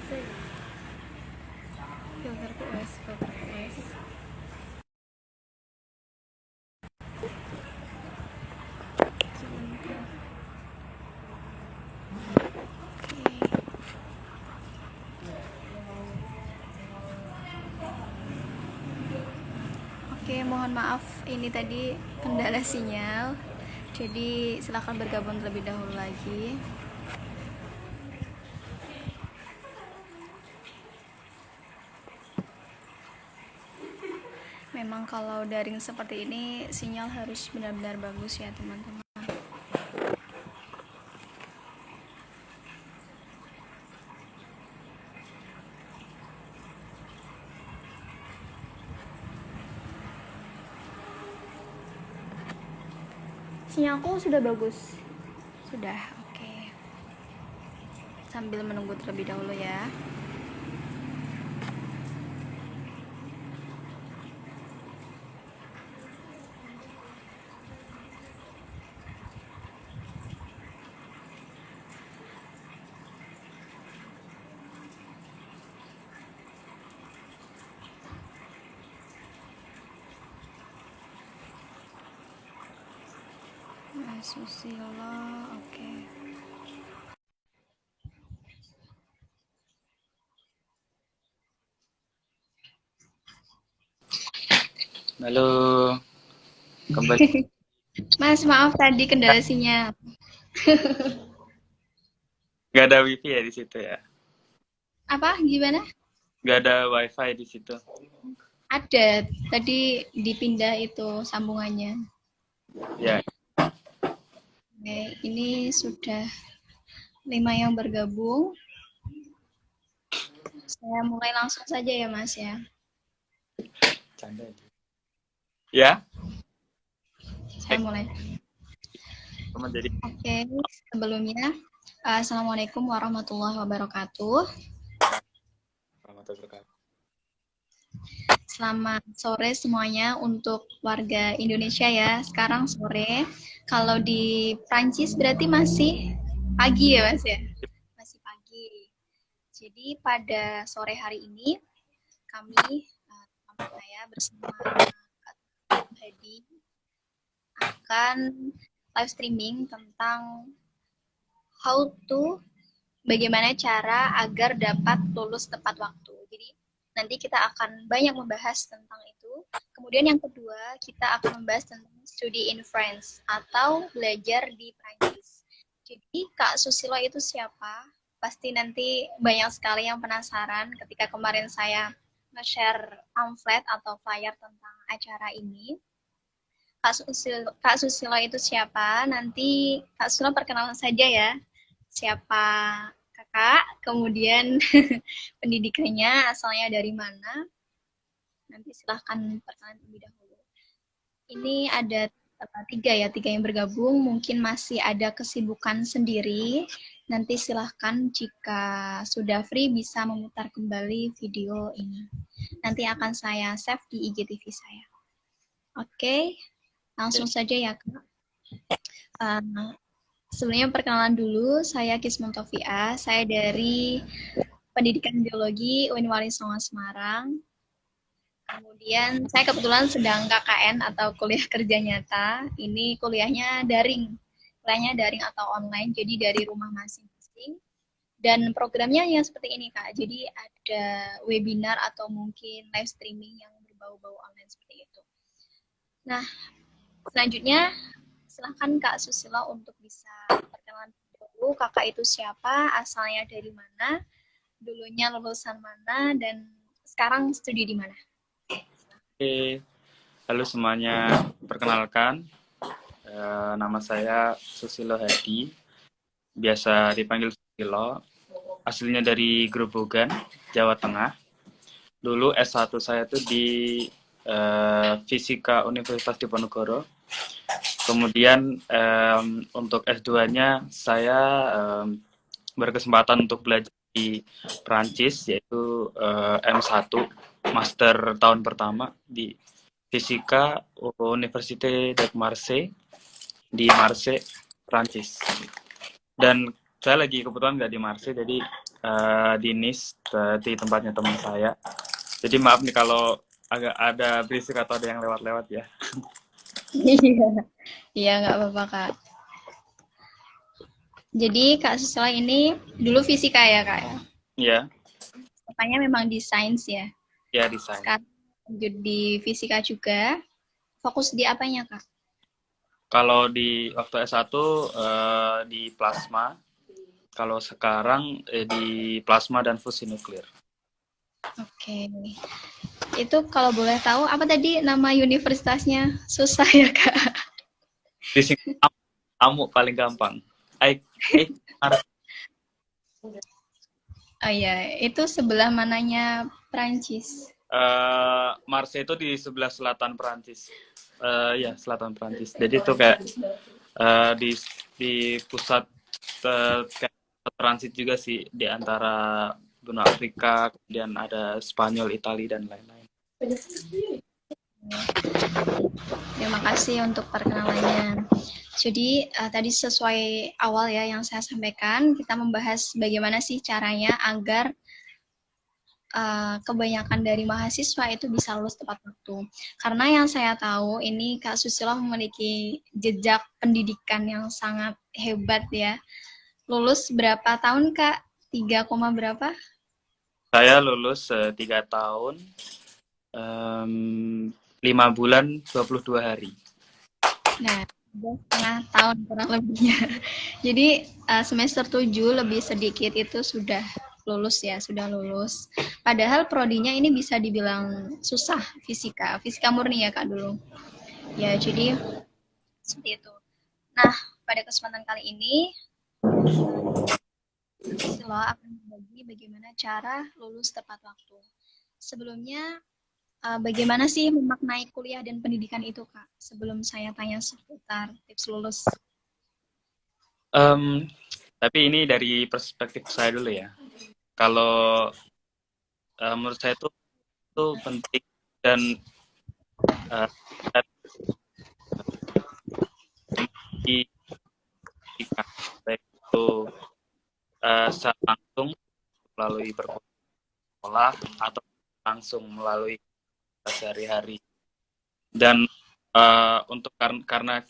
Filter OS. Oke, mohon maaf ini tadi kendala sinyal. Jadi silakan bergabung terlebih dahulu lagi. Memang kalau daring seperti ini sinyal harus benar-benar bagus ya teman-teman. Sinyalku sudah bagus. Sudah, oke. Sambil menunggu terlebih dahulu ya. Susilo, oke. Halo, kembali. Mas, maaf tadi kendala sinyal. Gak ada wifi ya di situ ya? Apa? Gimana? Gak ada wifi di situ. Ada, tadi dipindah itu sambungannya. Ya, Oke, ini sudah 5 yang bergabung. Saya mulai langsung saja ya Mas ya. canda aja. Ya, Saya mulai. teman jadi Oke, sebelumnya Assalamualaikum warahmatullahi wabarakatuh. Selamat sore semuanya untuk warga Indonesia ya. Sekarang sore. Kalau di Prancis berarti masih pagi ya Mas ya? Masih pagi. Jadi pada sore hari ini kami teman saya bersama Kak Hadi akan live streaming tentang how to bagaimana cara agar dapat lulus tepat waktu. Jadi nanti kita akan banyak membahas tentang itu. Kemudian yang kedua, kita akan membahas tentang studi in France atau belajar di Prancis. Jadi Kak Susilo itu siapa? Pasti nanti banyak sekali yang penasaran ketika kemarin saya nge-share pamflet atau flyer tentang acara ini. Kak Susilo itu siapa? Nanti Kak Susilo perkenalan saja ya. Siapa kakak, kemudian pendidikannya, asalnya dari mana. Nanti silahkan perkenalan lebih dahulu. Ini ada tiga yang bergabung, mungkin masih ada kesibukan sendiri. Nanti silahkan jika sudah free bisa memutar kembali video ini. Nanti akan saya save di IGTV saya. Oke, langsung saja ya Kak. Sebelumnya perkenalan dulu, saya Kisman Tovia, saya dari Pendidikan Biologi Uin Songo Semarang. Kemudian saya kebetulan sedang KKN atau kuliah kerja nyata. Ini kuliahnya daring atau online, jadi dari rumah masing-masing. Dan programnya yang seperti ini Kak, jadi ada webinar atau mungkin live streaming yang berbau-bau online seperti itu. Nah, selanjutnya silahkan Kak Susilo untuk bisa perkenalan dulu, kakak itu siapa, asalnya dari mana, dulunya lulusan mana, dan sekarang studi di mana. Oke, halo semuanya. Perkenalkan, nama saya Susilo Hadi, biasa dipanggil Susilo. Aslinya dari Grobogan, Jawa Tengah. Dulu S1 saya tuh di Fisika Universitas Diponegoro. Kemudian untuk S2-nya saya berkesempatan untuk belajar di Prancis, yaitu M1 Master tahun pertama di Fisika Université de Marseille di Marseille, Prancis. Dan saya lagi kebetulan nggak di Marseille, jadi di Nice, di tempatnya teman saya. Jadi maaf nih kalau agak ada berisik atau ada yang lewat-lewat ya. Iya, iya nggak apa-apa Kak. Jadi Kak Susila ini dulu fisika ya Kak ya? Ya, Katanya memang di sains ya. ya desain. Sekarang lanjut di fisika juga. Fokus di apanya Kak? Kalau di waktu S1 di plasma, kalau sekarang di plasma dan fusi nuklir. Oke. Itu kalau boleh tahu apa tadi nama universitasnya? Susah ya Kak? Di sini kamu paling gampang. I, I, Oh iya, itu sebelah mananya Prancis? Marseille itu di sebelah selatan Perancis. Ya, selatan Perancis. Jadi itu kayak di pusat kayak transit juga sih di antara benua Afrika, kemudian ada Spanyol, Italia dan lain-lain. Terima kasih untuk perkenalannya. Jadi tadi sesuai awal ya yang saya sampaikan, kita membahas bagaimana sih caranya agar kebanyakan dari mahasiswa itu bisa lulus tepat waktu. Karena yang saya tahu ini Kak Susilo memiliki jejak pendidikan yang sangat hebat ya. Lulus berapa tahun Kak? 3, berapa? Saya lulus 3 tahun, 5 bulan 22 hari. Nah, 2,5 tahun kurang lebihnya. Jadi semester 7 lebih sedikit itu sudah lulus ya, sudah lulus. Padahal prodinya ini bisa dibilang susah, fisika murni ya Kak dulu. Ya, jadi seperti itu. Nah, pada kesempatan kali ini Silo akan berbagi bagaimana cara lulus tepat waktu. Sebelumnya, bagaimana sih memaknai kuliah dan pendidikan itu, Kak? Sebelum saya tanya seputar tips lulus. Tapi ini dari perspektif saya dulu ya. Kalau menurut saya itu penting dan uh, di baik itu secara langsung melalui bersekolah atau langsung melalui sehari-hari. Dan untuk karena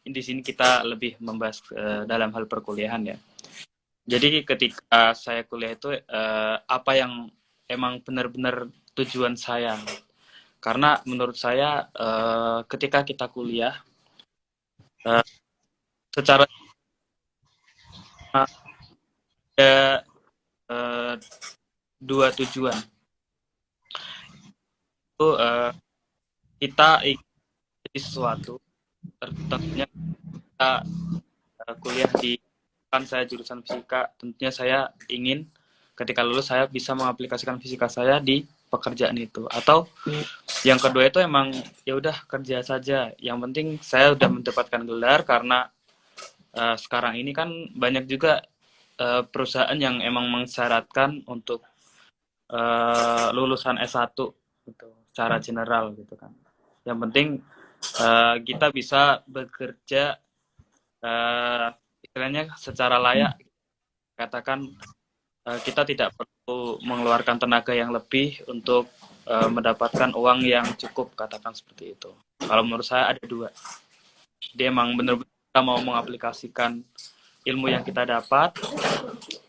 di sini kita lebih membahas dalam hal perkuliahan ya. Jadi ketika saya kuliah itu apa yang emang benar-benar tujuan saya. Karena menurut saya ketika kita kuliah secara ada dua tujuan. Itu kita ingin jadi sesuatu, tentunya kita kuliah di kan saya jurusan fisika, tentunya saya ingin ketika lulus saya bisa mengaplikasikan fisika saya di pekerjaan itu. Atau yang kedua itu emang ya udah kerja saja. Yang penting saya udah mendapatkan gelar karena sekarang ini kan banyak juga perusahaan yang emang mensyaratkan untuk lulusan S1 gitu, secara general gitu kan. Yang penting kita bisa bekerja istilahnya secara layak, katakan kita tidak perlu mengeluarkan tenaga yang lebih untuk mendapatkan uang yang cukup, katakan seperti itu. Kalau menurut saya ada dua. Dia emang benar-benar kita mau mengaplikasikan ilmu yang kita dapat,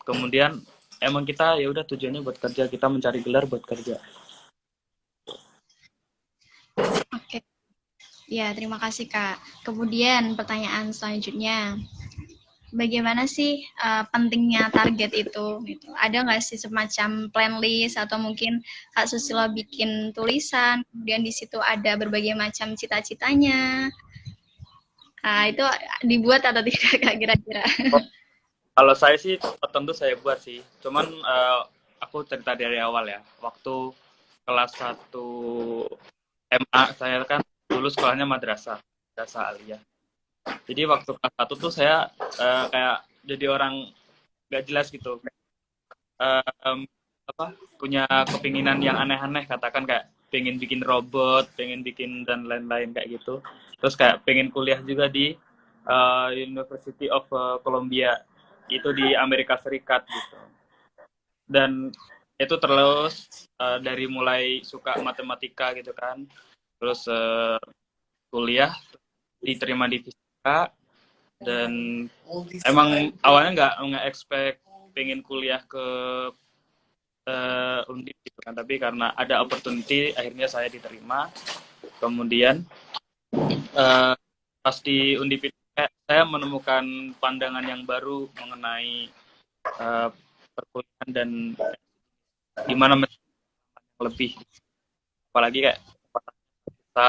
kemudian emang kita ya udah tujuannya buat kerja, kita mencari gelar buat kerja. Oke. Ya, terima kasih Kak. Kemudian pertanyaan selanjutnya, bagaimana sih pentingnya target itu? Gitu. Ada nggak sih semacam plan list atau mungkin Kak Susilo bikin tulisan, kemudian di situ ada berbagai macam cita-citanya. Itu dibuat atau tidak Kak kira-kira? Kalau saya sih tentu saya buat sih. Cuman aku cerita dari awal ya. Waktu kelas 1 MA saya kan dulu sekolahnya madrasah aliyah. Jadi waktu kelas 1 tuh saya kayak jadi orang gak jelas gitu. Punya kepinginan yang aneh-aneh, katakan kayak pengen bikin robot, pengen bikin dan lain-lain kayak gitu. Terus kayak pengen kuliah juga di University of Columbia, itu di Amerika Serikat gitu. dan itu terus dari mulai suka matematika gitu kan, terus kuliah diterima di fisika, dan emang awalnya nggak expect pengen kuliah ke Undip gitu kan, tapi karena ada opportunity akhirnya saya diterima. Kemudian pas di Undip itu saya menemukan pandangan yang baru mengenai perkuliahan dan gimana lebih, apalagi kayak kita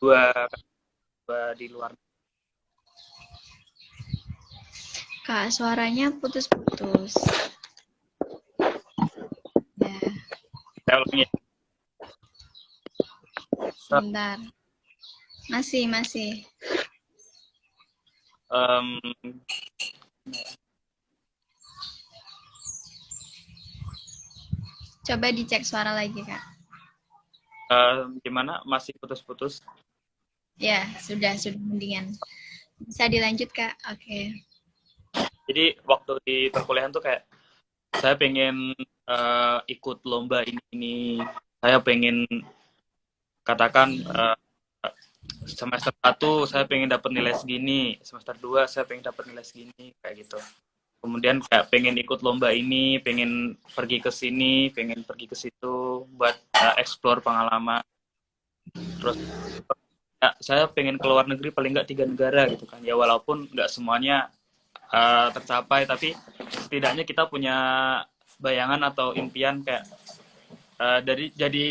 dua dua di luar. Kak, suaranya putus-putus. Ya, Saya ulangi. sebentar. Masih. Um, Coba dicek suara lagi, Kak. Gimana? Masih putus-putus? Ya, sudah mendingan. Bisa dilanjut, Kak. Oke. Jadi waktu di perkuliahan tuh kayak saya pengen ikut lomba ini. Saya pengen katakan semester 1 saya pengen dapat nilai segini, semester 2 saya pengen dapat nilai segini, kayak gitu. Kemudian kayak pengen ikut lomba ini, pengen pergi ke sini, pengen pergi ke situ buat explore pengalaman. Terus ya, saya pengen keluar negeri paling nggak 3 negara gitu kan. Ya walaupun nggak semuanya tercapai, tapi setidaknya kita punya bayangan atau impian kayak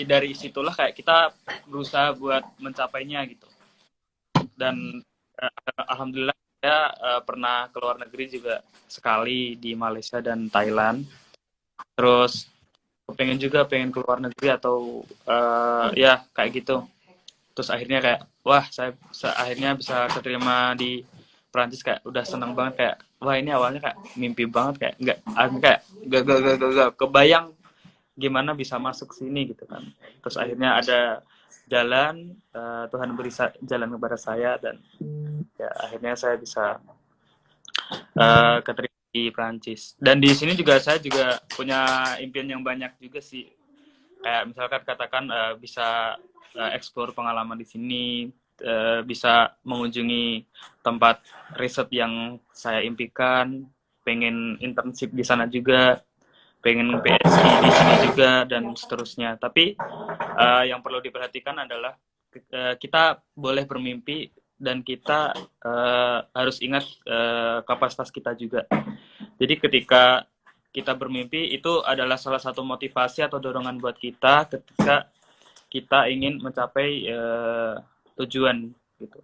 dari situlah kayak kita berusaha buat mencapainya gitu. Dan alhamdulillah saya pernah keluar negeri juga sekali di Malaysia dan Thailand. Terus pengen keluar negeri atau ya kayak gitu. Terus akhirnya kayak wah saya akhirnya bisa keterima di Prancis, kayak udah seneng banget, kayak wah ini awalnya kayak mimpi banget, kayak nggak kebayang gimana bisa masuk sini gitu kan. Terus akhirnya ada jalan, Tuhan beri jalan kepada saya, dan ya akhirnya saya bisa keterima di Prancis. Dan di sini juga saya juga punya impian yang banyak juga sih, kayak misalkan katakan bisa eksplor pengalaman di sini, bisa mengunjungi tempat riset yang saya impikan, pengen internship di sana juga, pengen PhD di sini juga, dan seterusnya. Tapi yang perlu diperhatikan adalah kita boleh bermimpi dan kita harus ingat kapasitas kita juga. Jadi ketika kita bermimpi itu adalah salah satu motivasi atau dorongan buat kita ketika kita ingin mencapai tujuan gitu.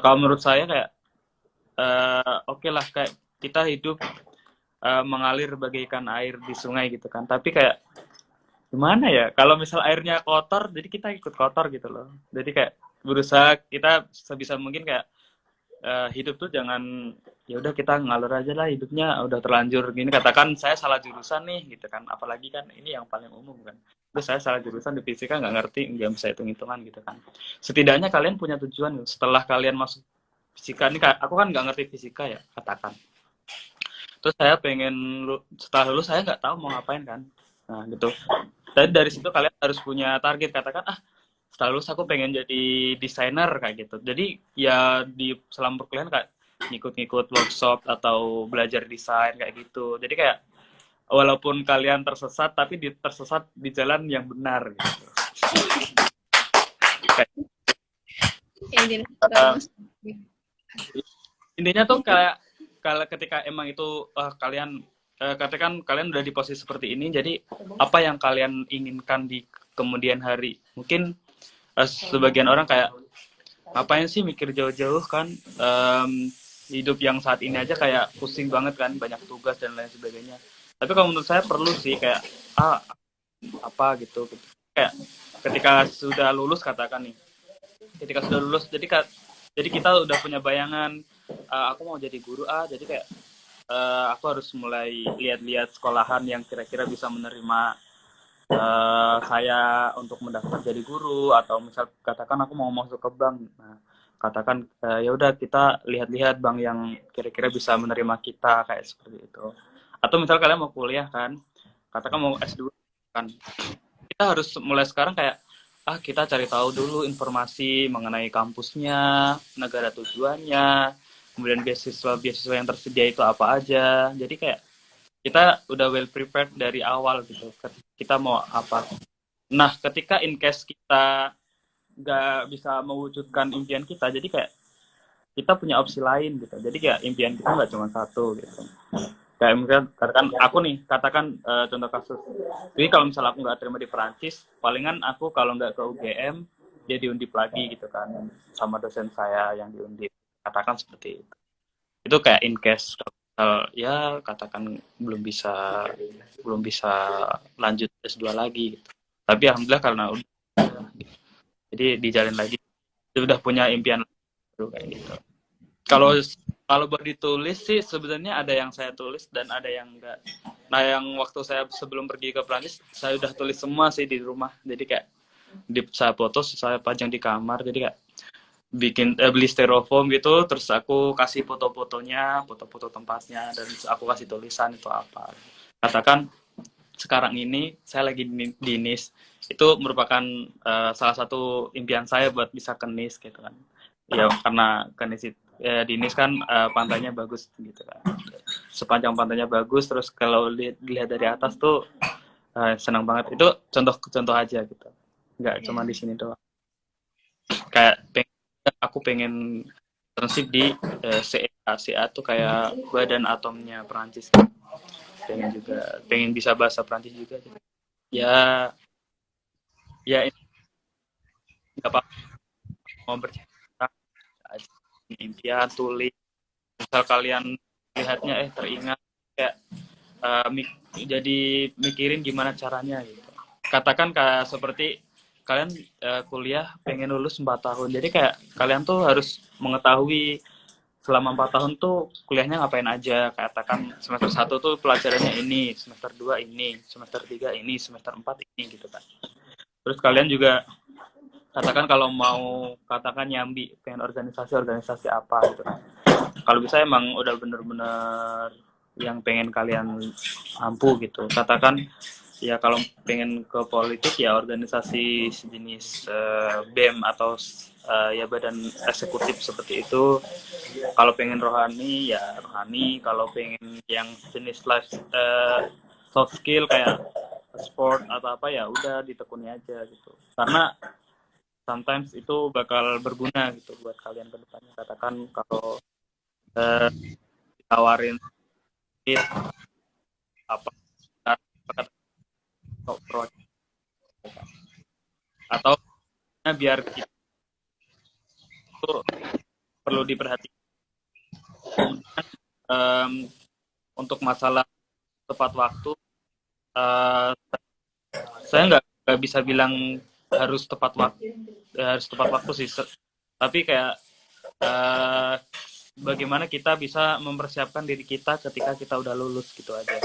Kalau menurut saya kayak oke lah, kayak kita hidup mengalir bagaikan air di sungai gitu kan. Tapi kayak gimana ya? Kalau misal airnya kotor, jadi kita ikut kotor gitu loh. Jadi kayak berusaha kita sebisa mungkin kayak hidup tuh jangan ya udah kita ngalur aja lah hidupnya, udah terlanjur gini, katakan saya salah jurusan nih gitu kan, apalagi kan ini yang paling umum kan, terus saya salah jurusan di fisika, nggak ngerti, nggak bisa hitung-hitungan gitu kan. Setidaknya kalian punya tujuan setelah kalian masuk fisika ini, aku kan nggak ngerti fisika ya katakan, terus saya pengen setelah lulus saya nggak tahu mau ngapain kan, nah gitu. Jadi dari situ kalian harus punya target, katakan setelah lulus aku pengen jadi desainer kayak gitu. Jadi ya di selama perkuliahan kayak ngikut-ngikut workshop atau belajar desain kayak gitu. Jadi kayak walaupun kalian tersesat tapi tersesat di jalan yang benar gitu. Intinya tuh kayak kalau ketika emang itu kalian katakan kalian udah di posisi seperti ini, jadi apa yang kalian inginkan di kemudian hari, mungkin sebagian orang kayak ngapain sih mikir jauh-jauh kan, hidup yang saat ini aja kayak pusing banget kan, banyak tugas dan lain sebagainya. Tapi kalau menurut saya perlu sih kayak apa gitu. Kayak ketika sudah lulus, katakan nih, ketika sudah lulus jadi kita udah punya bayangan, aku mau jadi guru, jadi kayak aku harus mulai lihat-lihat sekolahan yang kira-kira bisa menerima saya untuk mendaftar jadi guru, atau misal katakan aku mau masuk ke bank. Nah, katakan ya udah kita lihat-lihat bank yang kira-kira bisa menerima kita kayak seperti itu. Atau misal kalian mau kuliah kan, katakan mau S2 kan, kita harus mulai sekarang kayak kita cari tahu dulu informasi mengenai kampusnya, negara tujuannya, kemudian beasiswa yang tersedia itu apa aja. Jadi kayak kita udah well prepared dari awal gitu. Kita mau apa. Nah, ketika in case kita nggak bisa mewujudkan impian kita, jadi kayak kita punya opsi lain gitu. Jadi kayak impian kita nggak cuma satu gitu. Kayak misalkan katakan aku nih, katakan contoh kasus. Jadi kalau misalnya aku nggak terima di Perancis, palingan aku kalau nggak ke UGM, dia diundip lagi gitu kan, sama dosen saya yang diundip. Katakan seperti itu. Itu kayak in case ya katakan belum bisa lanjut S2 lagi gitu. Tapi alhamdulillah karena udah, jadi dijalin lagi. Dia udah punya impian baru kayak gitu. Kalau kalau buat ditulis sih sebenarnya ada yang saya tulis dan ada yang enggak. Nah, yang waktu saya sebelum pergi ke Prancis, saya udah tulis semua sih di rumah. Jadi kayak saya foto, saya pajang di kamar. Jadi kayak beli styrofoam gitu, terus aku kasih foto-fotonya, foto-foto tempatnya, dan aku kasih tulisan itu apa. Katakan sekarang ini saya lagi di Nice, itu merupakan salah satu impian saya buat bisa ke Nice gitu kan. Ya karena ke Nice di Nice kan pantainya bagus gitu kan. Sepanjang pantainya bagus, terus kalau dilihat dari atas tuh senang banget. Itu contoh aja gitu. Nggak cuma di sini doang. Kayak aku pengen internship di CA. CA tuh kayak badan atomnya Perancis. Pengen bisa bahasa Perancis juga gitu. Ya ya nggak apa mau bercerita aja impian tulis misal kalian lihatnya teringat kayak jadi mikirin gimana caranya gitu. Katakan kayak seperti kalian kuliah pengen lulus 4 tahun, jadi kayak kalian tuh harus mengetahui selama 4 tahun tuh kuliahnya ngapain aja. Katakan semester 1 tuh pelajarannya ini, semester 2 ini, semester 3 ini, semester 4 ini gitu kan. Terus kalian juga katakan kalau mau katakan nyambi pengen organisasi apa gitu kan. Kalau bisa emang udah bener-bener yang pengen kalian ampu gitu. Katakan ya kalau pengen ke politik ya organisasi sejenis BEM atau ya badan eksekutif seperti itu. Kalau pengen rohani ya rohani. Kalau pengen yang jenis life soft skill kayak sport atau apa ya udah ditekuni aja gitu. Karena sometimes itu bakal berguna gitu buat kalian ke depannya. Katakan kalau ditawarin apa project atau biar kita itu perlu diperhatikan. Untuk masalah tepat waktu, saya nggak bisa bilang harus tepat waktu sih, tapi kayak bagaimana kita bisa mempersiapkan diri kita ketika kita udah lulus gitu aja.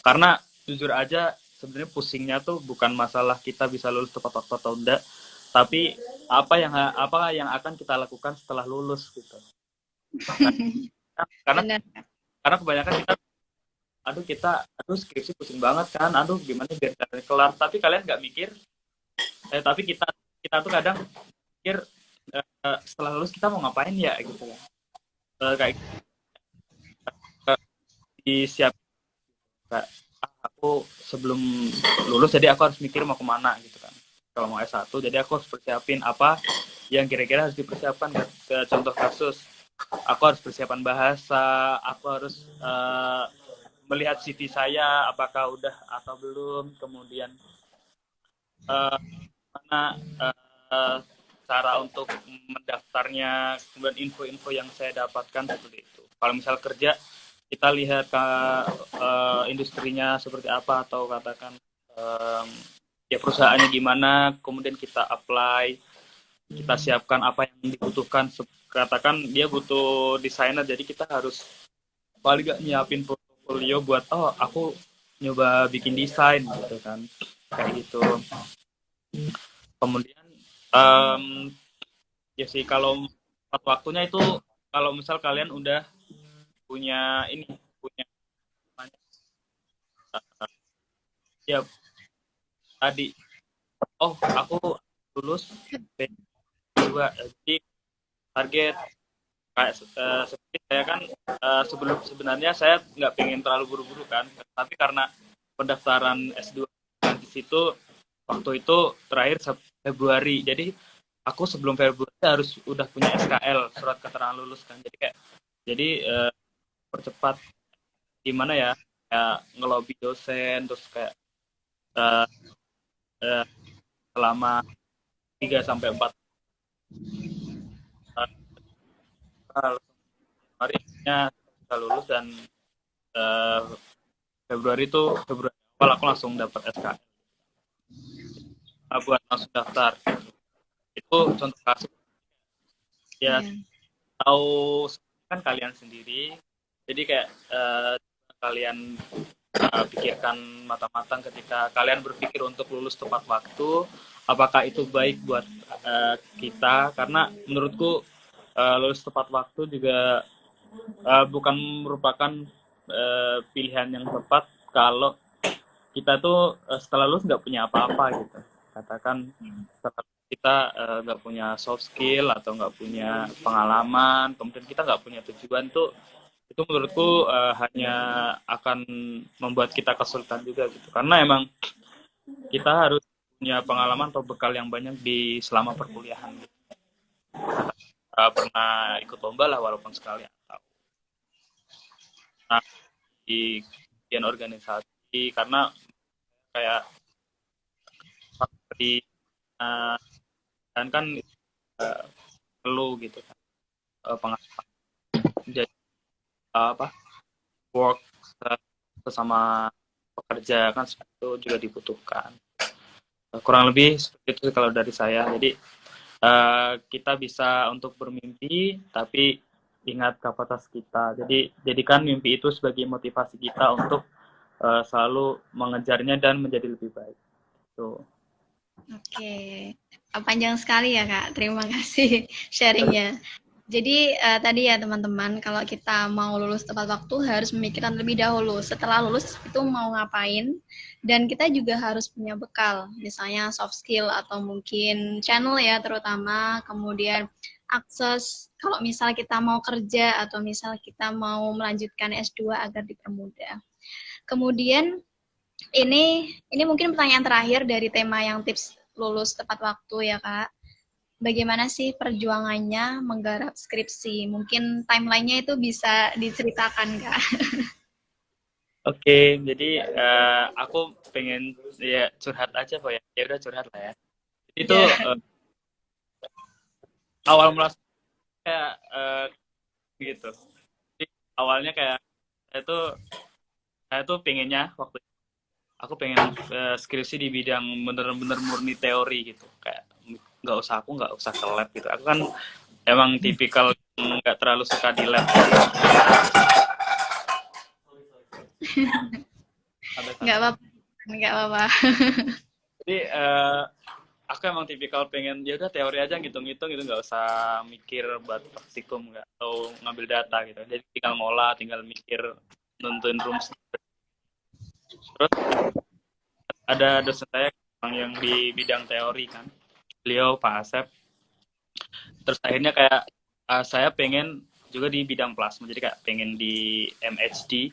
Karena jujur aja sebenarnya pusingnya tuh bukan masalah kita bisa lulus tepat waktu atau enggak, tapi apa yang akan kita lakukan setelah lulus gitu. Karena karena kebanyakan aduh skripsi pusing banget kan, aduh gimana biar kelar, tapi kalian nggak mikir tapi kita tuh kadang mikir setelah lulus kita mau ngapain ya gitu ya. Kayak disiap aku sebelum lulus jadi aku harus mikir mau kemana gitu kan. Kalau mau S1 jadi aku harus persiapin apa yang kira-kira harus dipersiapkan. Ke contoh kasus aku harus persiapan bahasa, aku harus melihat CV saya apakah udah atau belum, kemudian mana cara untuk mendaftarnya, kemudian info-info yang saya dapatkan seperti itu. Kalau misal kerja kita lihat ke industrinya seperti apa, atau katakan ya perusahaannya gimana, kemudian kita apply, kita siapkan apa yang dibutuhkan. Katakan dia butuh desainer, jadi kita harus paling gak nyiapin portfolio buat aku nyoba bikin desain gitu kan, kayak gitu. Kemudian ya sih kalau tepat waktunya itu kalau misal kalian udah punya ini, punya ya tadi, oh aku lulus P2, jadi target kayak seperti saya kan sebelum sebenarnya saya nggak pengen terlalu buru-buru kan, tapi karena pendaftaran S2 di situ waktu itu terakhir Februari, jadi aku sebelum Februari harus udah punya SKL, surat keterangan lulus kan, jadi kayak jadi percepat gimana ya, kayak ngelobi dosen terus kayak uh, uh, selama 3 sampai 4 harinya bisa lulus, dan uh, Februari awal aku langsung dapat SKL buat langsung daftar. Itu contoh kasus ya. Yeah. Tahu kan kalian sendiri, jadi kayak kalian pikirkan matang-matang ketika kalian berpikir untuk lulus tepat waktu, apakah itu baik buat kita, karena menurutku lulus tepat waktu juga bukan merupakan pilihan yang tepat kalau kita tuh setelah lulus nggak punya apa-apa gitu. Katakan setelah kita nggak punya soft skill atau nggak punya pengalaman, kemudian kita nggak punya tujuan tuh, itu menurutku hanya akan membuat kita kesulitan juga gitu. Karena emang kita harus punya pengalaman atau bekal yang banyak di selama perkuliahan gitu. Pernah ikut lomba lah walaupun sekali, atau nah, di bagian organisasi, karena kayak di dan kan perlu gitu kan pengalaman, jadi apa, work bersama pekerja kan itu juga dibutuhkan. Kurang lebih seperti itu kalau dari saya. Jadi kita bisa untuk bermimpi, tapi ingat kapasitas kita. Jadi jadikan mimpi itu sebagai motivasi kita untuk selalu mengejarnya dan menjadi lebih baik. Tuh. Oke, panjang sekali ya Kak. Terima kasih sharingnya. Jadi tadi ya teman-teman, kalau kita mau lulus tepat waktu harus memikirkan lebih dahulu. Setelah lulus itu mau ngapain, dan kita juga harus punya bekal, misalnya soft skill atau mungkin channel ya terutama, kemudian akses kalau misal kita mau kerja atau misal kita mau melanjutkan S2 agar dipermudah. Kemudian ini mungkin pertanyaan terakhir dari tema yang tips lulus tepat waktu ya Kak. Bagaimana sih perjuangannya menggarap skripsi? Mungkin timelinenya itu bisa diceritakan Kak. Oke, jadi aku pengen ya curhat aja kok ya. Ya udah curhat lah ya. Itu Ya. awal mula kayak gitu. Jadi, awalnya kayak saya tuh pengennya waktu aku pengen skripsi di bidang bener-bener murni teori gitu, kayak nggak usah ke lab gitu. Aku kan emang tipikal nggak terlalu suka di lab. Nggak apa-apa, nggak apa-apa. Jadi aku emang tipikal pengen ya udah teori aja, ngitung-ngitung gitu, nggak usah mikir buat praktikum nggak atau ngambil data gitu. Jadi tinggal ngolah, tinggal mikir, nonton rumus. Terus ada dosen saya yang di bidang teori kan, beliau Pak Asep. Terus akhirnya kayak saya pengen juga di bidang plasma, jadi kayak pengen di MHD,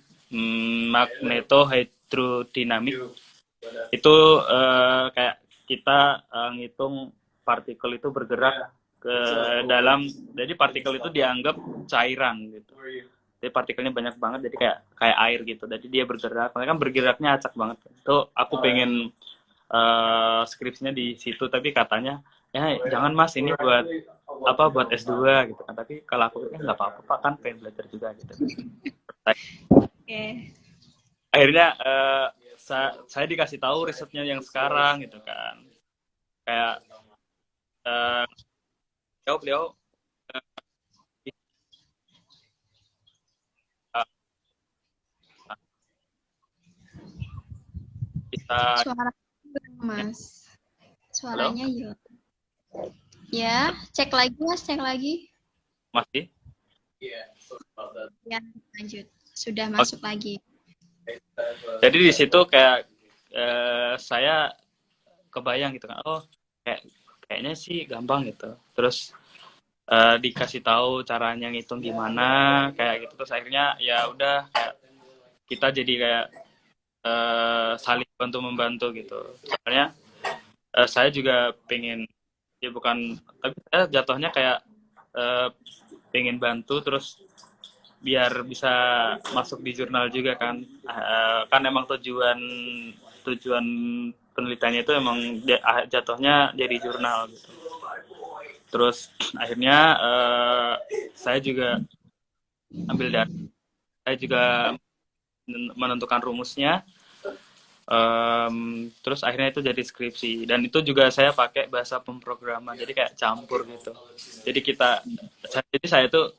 magnetohydrodinamik. Itu kayak kita ngitung partikel itu bergerak ke dalam, jadi partikel itu dianggap cairan gitu. Jadi partikelnya banyak banget, jadi kayak air gitu. Jadi dia bergerak, mereka kan bergeraknya acak banget. Itu aku pengen skripsinya di situ, tapi katanya ya jangan Mas, ini buat apa, buat S2 gitu kan. Tapi kalau aku nggak apa-apa Pak, kan pengen belajar juga gitu. Oke. Akhirnya saya dikasih tahu risetnya yang sekarang gitu kan, kayak beliau bisa. Suara Mas. Halo, Suaranya hilang. Ya, cek lagi Mas, cek lagi. Masih? Ya, lanjut. Sudah Oke. masuk lagi. Jadi di situ kayak saya kebayang gitu kan, oh kayaknya sih gampang gitu. Terus dikasih tahu caranya ngitung gimana kayak gitu, terus akhirnya ya udah kayak kita jadi kayak saling bantu membantu gitu. Soalnya saya juga pengen, ya bukan, tapi saya jatuhnya kayak eh, pengen bantu terus biar bisa masuk di jurnal juga kan. Kan emang tujuan tujuan penelitiannya itu emang jatuhnya jadi jurnal gitu. Terus akhirnya saya juga ambil data, saya juga menentukan rumusnya. Terus akhirnya itu jadi skripsi, dan itu juga saya pakai bahasa pemrograman, jadi kayak campur gitu. Jadi saya tuh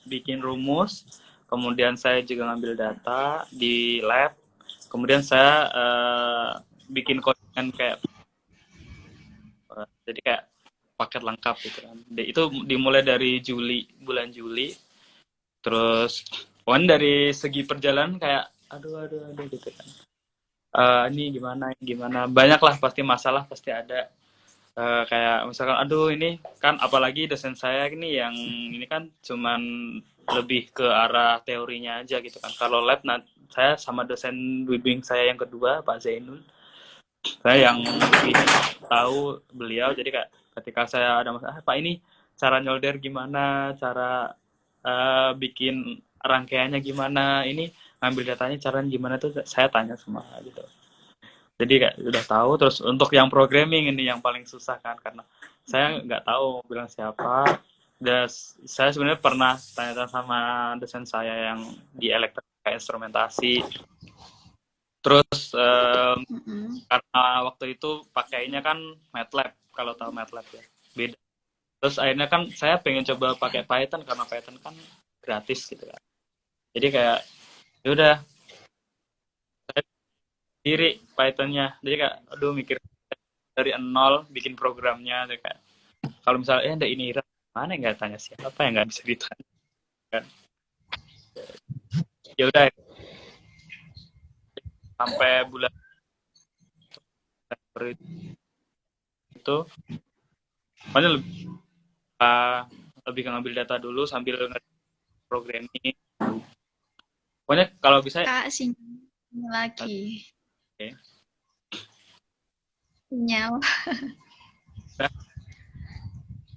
bikin rumus, kemudian saya juga ngambil data di lab, kemudian saya bikin codingan kayak jadi kayak paket lengkap gitu kan. Itu dimulai dari bulan Juli, terus dari segi perjalanan kayak aduh gitu kan. Ini gimana banyak lah, pasti masalah pasti ada. Kayak misalkan aduh ini kan, apalagi dosen saya ini yang ini kan cuman lebih ke arah teorinya aja gitu kan. Kalau lab, nah saya sama dosen bimbing saya yang kedua Pak Zainul, saya yang lebih tahu beliau. Jadi kayak ketika saya ada masalah, Pak ini cara nyolder gimana, cara bikin rangkaiannya gimana, ini ngambil datanya caranya gimana, tuh saya tanya semua gitu. Jadi kayak udah tahu. Terus untuk yang programming ini yang paling susah kan, karena saya nggak tahu mau bilang siapa. Dan saya sebenarnya pernah tanya sama dosen saya yang di elektronika instrumentasi. Terus karena waktu itu pakainya kan MATLAB, kalau tahu MATLAB ya, beda. Terus akhirnya kan saya pengen coba pakai Python karena Python kan gratis gitu kan. Jadi kayak ya udah diri Pythonnya. Jadi kayak aduh mikir dari nol bikin programnya. Jadi kayak kalau misalnya ada ini mana, nggak tanya siapa yang nggak bisa ditanya kan. Ya udah sampai bulan September itu pokoknya lebih ngambil data dulu sambil programming. Pokoknya kalau bisa. Kak, sinyal lagi. Okay. Sinyal.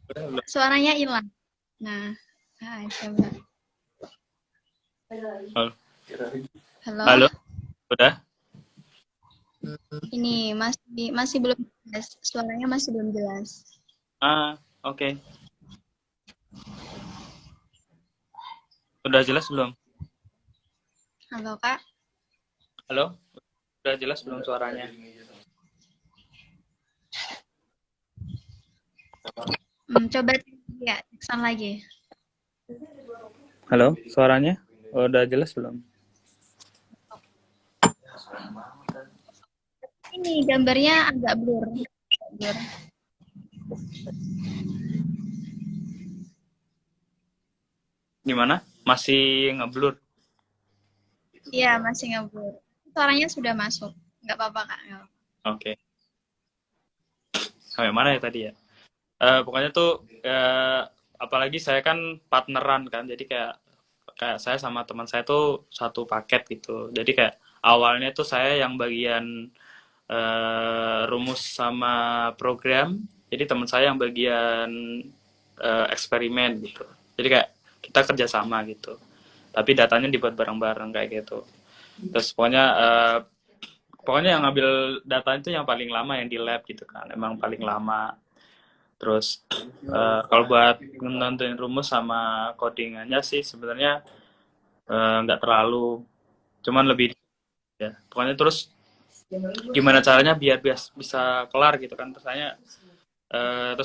Udah, udah. Suaranya hilang. Nah, coba. Halo. Halo. Halo, udah? Ini masih belum jelas. Suaranya masih belum jelas. Oke. Okay. Udah jelas belum? Halo, Kak. Halo? Udah jelas belum suaranya? Coba ya, tekan lagi. Halo, suaranya udah jelas belum? Ini gambarnya agak blur. Gimana? Masih ngeblur? Iya, masih ngeblur. Suaranya sudah masuk. Nggak apa-apa, Kak. Oke. Okay. Sampai mana ya tadi ya? Pokoknya tuh apalagi saya kan partneran kan, jadi kayak saya sama teman saya tuh satu paket gitu. Jadi kayak awalnya tuh saya yang bagian rumus sama program, jadi teman saya yang bagian eksperimen gitu. Jadi kayak kita kerjasama gitu, tapi datanya dibuat bareng-bareng kayak gitu. Terus pokoknya yang ngambil data itu yang paling lama yang di lab gitu kan, emang paling lama. Terus kalau buat nentuin rumus sama codingannya sih sebenarnya nggak terlalu, cuman lebih ya. Pokoknya terus gimana caranya biar bisa kelar gitu kan. Terus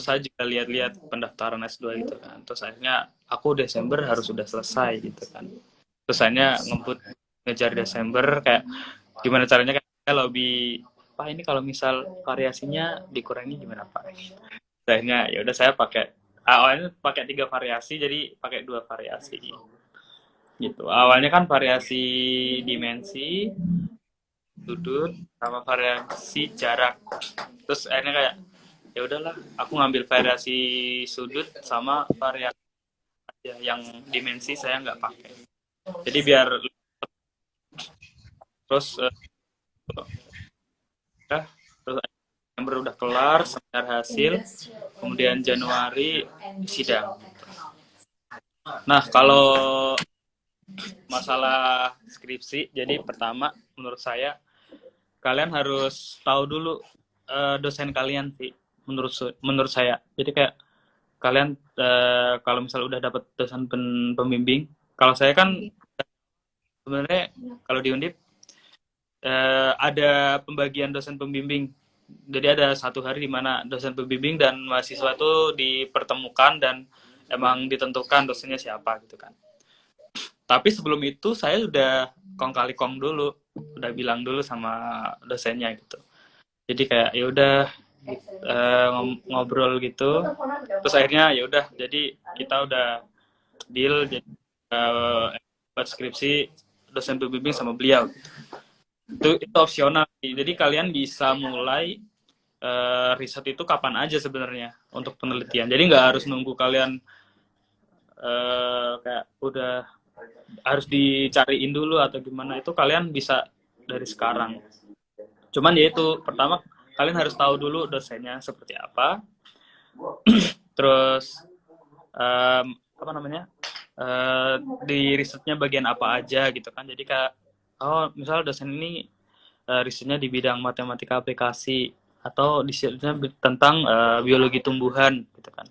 saya juga lihat-lihat pendaftaran S2 gitu kan. Terus akhirnya aku Desember harus sudah selesai gitu kan. Terus akhirnya ngejar Desember, kayak gimana caranya kayak lobby, Pak ini kalau misal variasinya dikurangi gimana Pak? Akhirnya ya udah saya pakai awalnya pakai 3 variasi, jadi pakai 2 variasi gitu. Awalnya kan variasi dimensi, sudut, sama variasi jarak. Terus akhirnya kayak ya udahlah, aku ngambil variasi sudut sama variasi yang dimensi saya nggak pakai. Jadi biar terus udah terus Desember udah kelar, seminar hasil, kemudian Januari sidang. Nah, kalau masalah skripsi, jadi pertama menurut saya kalian harus tahu dulu dosen kalian sih, menurut saya. Jadi kayak kalian kalau misalnya udah dapat dosen pembimbing, kalau saya kan sebenarnya kalau di Undip ada pembagian dosen pembimbing. Jadi ada satu hari di mana dosen pembimbing dan mahasiswa itu dipertemukan dan emang ditentukan dosennya siapa gitu kan. Tapi sebelum itu saya udah kong kali kong dulu, udah bilang dulu sama dosennya gitu. Jadi kayak ya udah ngobrol gitu. Terus akhirnya ya udah, jadi kita udah deal jadi buat skripsi dosen pembimbing sama beliau. Itu opsional. Jadi kalian bisa mulai riset itu kapan aja sebenarnya untuk penelitian. Jadi nggak harus nunggu kalian kayak udah harus dicariin dulu atau gimana. Itu kalian bisa dari sekarang. Cuman ya itu pertama kalian harus tahu dulu dosennya seperti apa. Terus apa namanya? Di risetnya bagian apa aja gitu kan. Jadi kayak oh misalnya dosen ini risetnya di bidang matematika aplikasi atau risetnya tentang biologi tumbuhan gitu kan.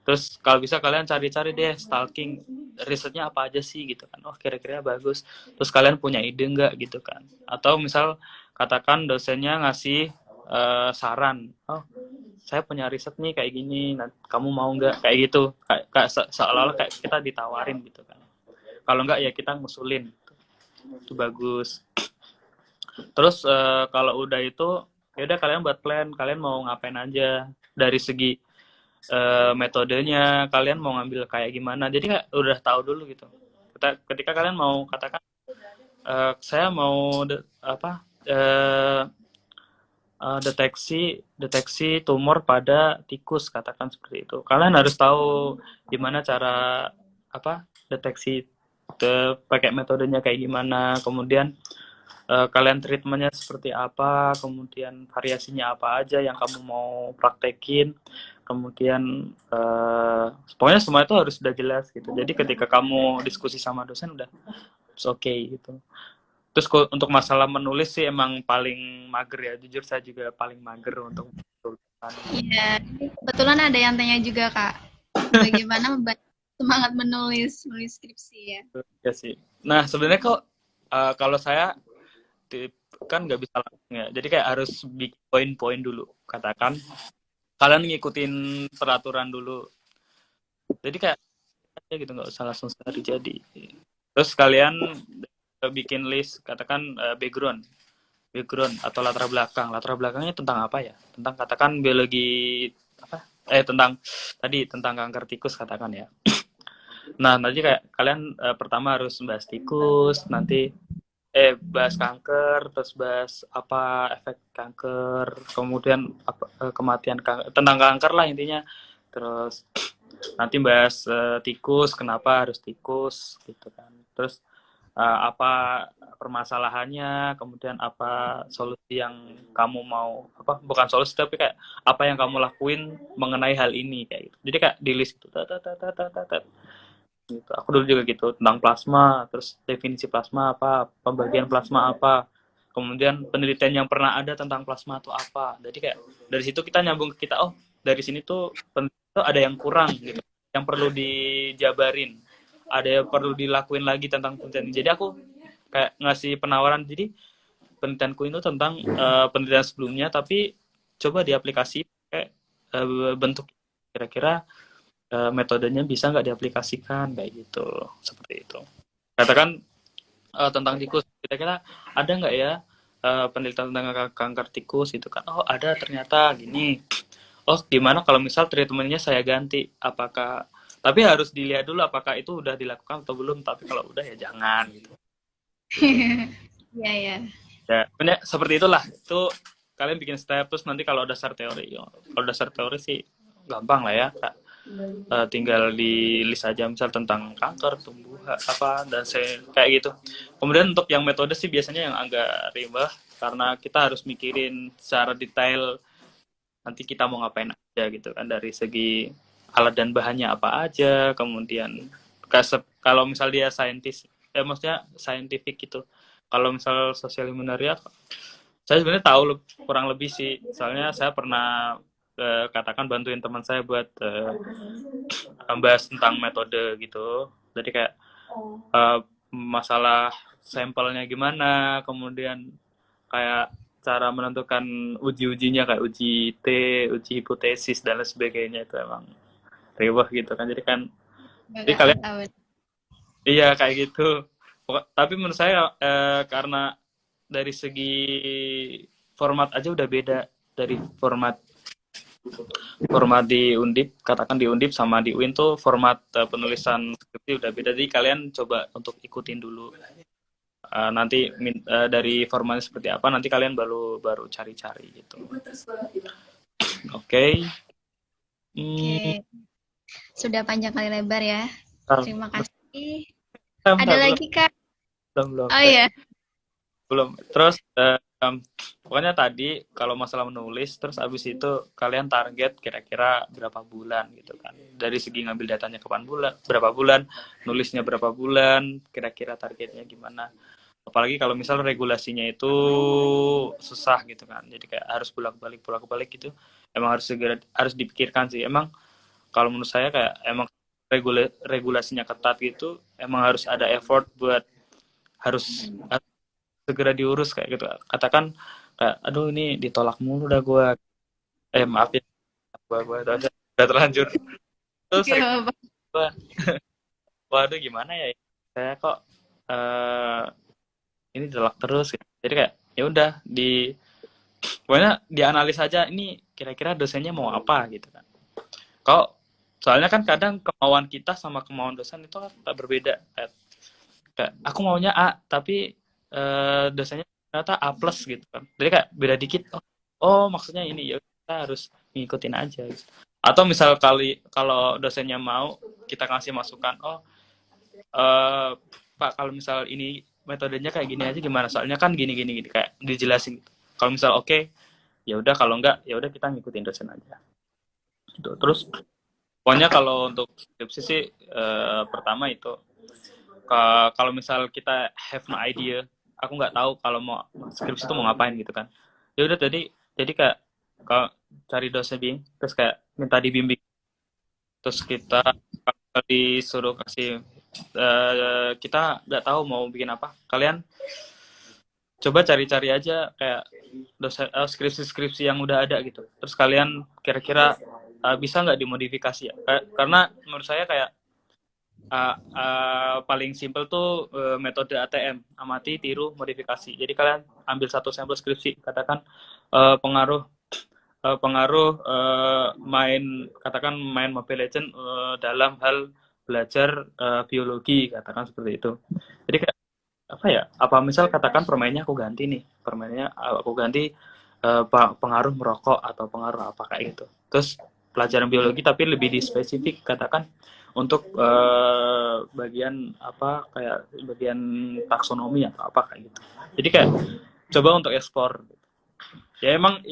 Terus kalau bisa kalian cari-cari deh stalking risetnya apa aja sih gitu kan. Oh kira-kira bagus. Terus kalian punya ide nggak gitu kan. Atau misal katakan dosennya ngasih saran. Oh saya punya riset nih kayak gini. Nah, kamu mau nggak kayak gitu. Kayak seolah-olah kayak kita ditawarin gitu kan. Kalau nggak ya kita ngusulin. Itu bagus. Terus kalau udah itu ya udah kalian buat plan, kalian mau ngapain aja dari segi metodenya, kalian mau ngambil kayak gimana. Jadi kayak udah tahu dulu gitu. Ketika kalian mau katakan saya mau apa deteksi tumor pada tikus katakan seperti itu. Kalian harus tahu gimana cara apa deteksi pakai metodenya kayak gimana, kemudian kalian treatmentnya seperti apa, kemudian variasinya apa aja yang kamu mau praktekin, kemudian pokoknya semua itu harus sudah jelas gitu. Jadi ketika kamu diskusi sama dosen udah oke okay, gitu. Terus untuk masalah menulis sih emang paling mager ya, jujur saya juga paling mager untuk tulisan. Iya, kebetulan ada yang tanya juga Kak, bagaimana semangat menulis skripsi ya? Ya sih. Nah sebenarnya kok kalau saya kan nggak bisa langsung ya, jadi kayak harus bikin poin-poin dulu. Katakan kalian ngikutin peraturan dulu. Jadi kayak ya gitu nggak usah langsung sehari jadi. Terus kalian bikin list, katakan background atau latar belakang. Latar belakangnya tentang apa ya? Tentang katakan biologi apa? Tentang tadi tentang kanker tikus katakan ya. Nah, nanti kayak kalian pertama harus bahas tikus, nanti bahas kanker, terus bahas apa efek kanker, kemudian apa, kematian kanker, tentang kanker lah intinya. Terus nanti bahas tikus, kenapa harus tikus gitu kan. Terus apa permasalahannya, kemudian apa solusi yang kamu mau, apa bukan solusi tapi kayak apa yang kamu lakuin mengenai hal ini kayak gitu. Jadi kayak di list itu gitu. Aku dulu juga gitu tentang plasma, terus definisi plasma apa, pembagian plasma apa, kemudian penelitian yang pernah ada tentang plasma itu apa. Jadi kayak dari situ kita nyambung ke kita, oh dari sini tuh ada yang kurang gitu, yang perlu dijabarin, ada yang perlu dilakuin lagi tentang penelitian. Jadi aku kayak ngasih penawaran, jadi penelitianku itu tentang penelitian sebelumnya, tapi coba diaplikasi kayak bentuk kira-kira metodenya bisa nggak diaplikasikan kayak gitu, seperti itu. Katakan tentang tikus, kira-kira ada nggak ya penelitian tentang kanker tikus itu kan? Oh ada ternyata gini. oh gimana kalau misal treatmentnya saya ganti, apakah, tapi harus dilihat dulu apakah itu udah dilakukan atau belum, tapi kalau udah ya jangan gitu. Iya, ya. Ya pokoknya seperti itulah, itu kalian bikin step, terus nanti kalau dasar teori, kalau dasar teori sih gampang lah ya Kak. Tinggal di list aja misal tentang kanker, tumbuh apa dan saya kayak gitu. Kemudian untuk yang metode sih biasanya yang agak ribet karena kita harus mikirin secara detail nanti kita mau ngapain aja gitu kan, dari segi alat dan bahannya apa aja, kemudian kalau misal dia saintis, maksudnya scientific gitu. Kalau misal sosial humanitarian, saya sebenarnya tahu kurang lebih sih, soalnya saya pernah katakan bantuin teman saya buat bahas tentang metode gitu. Jadi kayak masalah sampelnya gimana, kemudian kayak cara menentukan uji-ujinya kayak uji T, uji hipotesis dan lain sebagainya, itu emang ribet gitu kan. Jadi kan, jadi Nggak kalian tahu. iya kayak gitu. Tapi menurut saya karena dari segi format aja udah beda, dari format format di Undip, katakan di Undip sama di UIN tuh format penulisan skripsi udah beda. Jadi kalian coba untuk ikutin dulu. Nanti dari formatnya seperti apa, nanti kalian baru baru cari-cari gitu. Oke. Hmm, Oke, sudah panjang kali lebar ya. Terima kasih. Ada bentar, belum, lagi, Kak? belum. Oh iya. Belum. Terus pokoknya tadi kalau masalah menulis, terus abis itu kalian target kira-kira berapa bulan gitu kan. Dari segi ngambil datanya kapan bulan, berapa bulan, nulisnya berapa bulan, kira-kira targetnya gimana. Apalagi kalau misal regulasinya itu susah gitu kan. Jadi kayak harus bolak-balik gitu. Emang harus segera harus dipikirkan sih. Emang kalau menurut saya kayak emang regulasinya ketat gitu, emang harus ada effort buat harus segera diurus kayak gitu. Katakan kayak aduh ini ditolak mulu dah gue, maaf ya, gue udah terlanjur, terus saya Gak apa-apa. waduh gimana ya, saya kok eh ini ditolak terus gitu. Jadi kayak ya udah pokoknya dianalisa aja ini kira-kira dosennya mau apa gitu kan. Kok soalnya kan kadang kemauan kita sama kemauan dosen itu kan tak berbeda. Kayak aku maunya A tapi dosennya ternyata A plus gitu kan. Jadi kayak beda dikit. Oh maksudnya ini ya kita harus ngikutin aja. Gitu. Atau misal kalau dosennya mau kita kasih masukan. Oh Pak kalau misal ini metodenya kayak gini aja gimana? Soalnya kan gini gini gini kayak dijelasin. Kalau misal oke, ya udah, kalau enggak ya udah kita ngikutin dosen aja. Gitu. Terus pokoknya kalau untuk skripsi sih pertama itu kalau misal kita have no idea, aku nggak tahu kalau mau skripsi itu mau ngapain gitu kan. Ya udah, jadi kayak kalau cari dosen bimbing, terus kayak minta dibimbing, terus kita disuruh kasih kita nggak tahu mau bikin apa, kalian coba cari-cari aja kayak dosen skripsi-skripsi yang udah ada gitu, terus kalian kira-kira bisa nggak dimodifikasi ya, karena menurut saya kayak paling simple tuh metode ATM, amati, tiru, modifikasi. Jadi kalian ambil satu sampel skripsi, katakan pengaruh pengaruh main Mobile Legends dalam hal belajar biologi, katakan seperti itu. Jadi kayak apa ya? Apa misal katakan permainnya aku ganti nih, permainnya aku ganti pengaruh merokok atau pengaruh apa kayak gitu. Terus pelajaran biologi tapi lebih di spesifik, katakan untuk bagian apa kayak bagian taksonomi atau apa kayak gitu. Jadi kayak coba untuk ekspor. Ya emang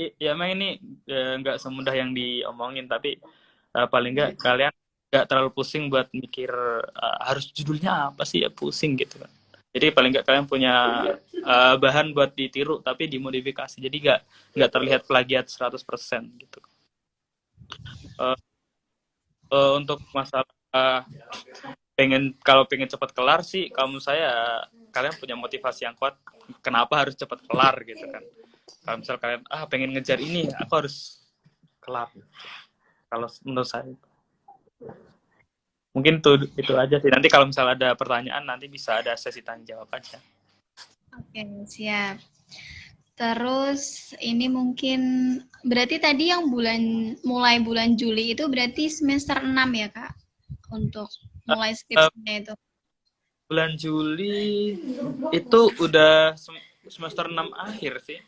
ini nggak semudah yang diomongin, tapi paling nggak kalian nggak terlalu pusing buat mikir harus judulnya apa sih, ya pusing gitu kan. Jadi paling nggak kalian punya bahan buat ditiru tapi dimodifikasi. Jadi nggak terlihat plagiat 100% gitu. Uh, untuk masalah kalau pengen cepat kelar sih, kamu saya kalian punya motivasi yang kuat kenapa harus cepat kelar gitu kan. Kalau misal kalian pengen ngejar ini, aku harus kelar. Kalau menurut saya mungkin tuh itu aja sih. Nanti kalau misal ada pertanyaan nanti bisa ada sesi tanya jawab aja. Oke, siap. Terus ini mungkin berarti tadi yang mulai bulan Juli itu berarti semester 6 ya, Kak? Untuk Eh, mulai eh, skripsinya itu. bulan Juli itu udah semester 6 akhir sih.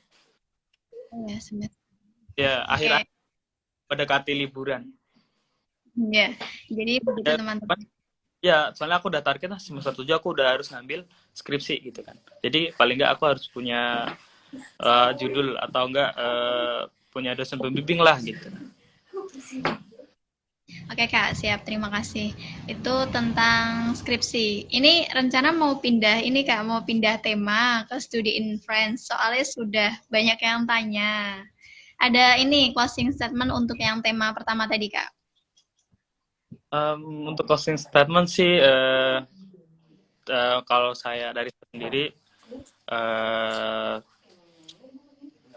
Oh ya, semester. Ya, Oke. akhir-akhir mendekati liburan. Ya. Jadi begitu Ya, cuman, teman-teman. ya, soalnya aku udah target lah semester 7 aku udah harus ngambil skripsi gitu kan. Jadi paling nggak aku harus punya judul atau enggak punya dosen pembimbing lah gitu. Oke, Kak, siap. Terima kasih. Itu tentang skripsi. Ini rencana mau pindah ini, Kak, mau pindah tema ke studi in France. Soalnya sudah banyak yang tanya. Ada ini closing statement untuk yang tema pertama tadi, Kak. Untuk closing statement sih kalau saya dari saya sendiri uh,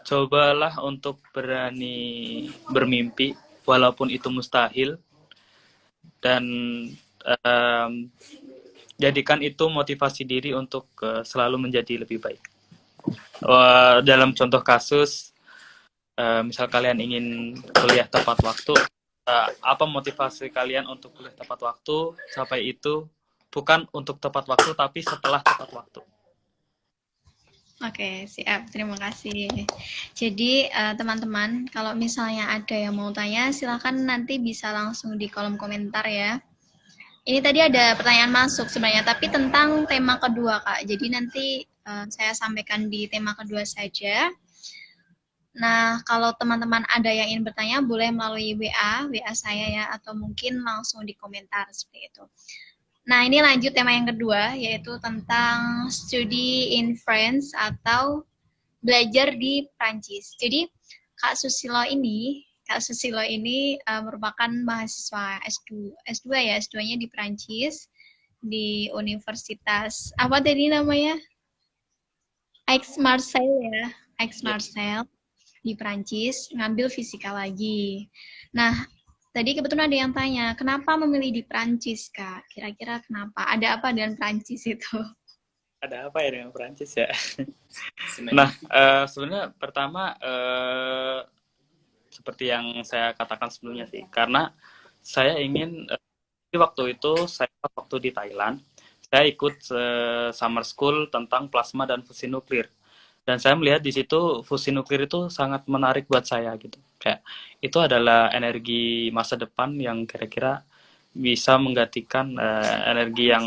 cobalah untuk berani bermimpi walaupun itu mustahil dan um, jadikan itu motivasi diri untuk selalu menjadi lebih baik. Dalam contoh kasus, misal kalian ingin kuliah tepat waktu, apa motivasi kalian untuk kuliah tepat waktu? Sampai itu bukan untuk tepat waktu, tapi setelah tepat waktu. Oke, siap. Terima kasih. Jadi, teman-teman, kalau misalnya ada yang mau tanya, silakan nanti bisa langsung di kolom komentar ya. Ini tadi ada pertanyaan masuk sebenarnya, tapi tentang tema kedua, Kak. Jadi nanti saya sampaikan di tema kedua saja. Nah, kalau teman-teman ada yang ingin bertanya, boleh melalui WA saya ya, atau mungkin langsung di komentar seperti itu. Nah, ini lanjut tema yang kedua, yaitu tentang studi in France atau belajar di Prancis. Jadi, Kak Susilo ini merupakan mahasiswa S2 ya, S2-nya di Prancis, di Universitas, apa tadi namanya? Aix-Marseille ya, Ya. Aix-Marseille di Prancis, ngambil fisika lagi. Nah, tadi kebetulan ada yang tanya, kenapa memilih di Prancis, Kak? Kira-kira kenapa? Ada apa dengan Prancis itu? Ada apa ya dengan Prancis ya? Nah, sebenarnya pertama seperti yang saya katakan sebelumnya sih, karena saya ingin waktu itu saya waktu di Thailand, saya ikut summer school tentang plasma dan fusi nuklir. Dan saya melihat di situ fusi nuklir itu sangat menarik buat saya gitu. Kayak itu adalah energi masa depan yang kira-kira bisa menggantikan energi yang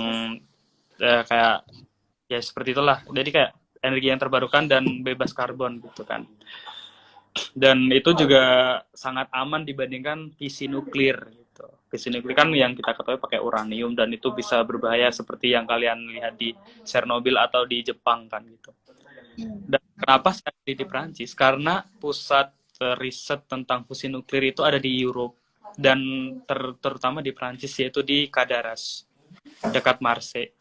kayak ya seperti itulah. Jadi kayak energi yang terbarukan dan bebas karbon gitu kan. Dan itu juga sangat aman dibandingkan fisi nuklir gitu. Fisi nuklir kan yang kita ketahui pakai uranium dan itu bisa berbahaya seperti yang kalian lihat di Chernobyl atau di Jepang kan gitu. Dan kenapa saya di Prancis? Karena pusat riset tentang fusi nuklir itu ada di Eropa dan terutama di Prancis yaitu di Cadarache dekat Marseille.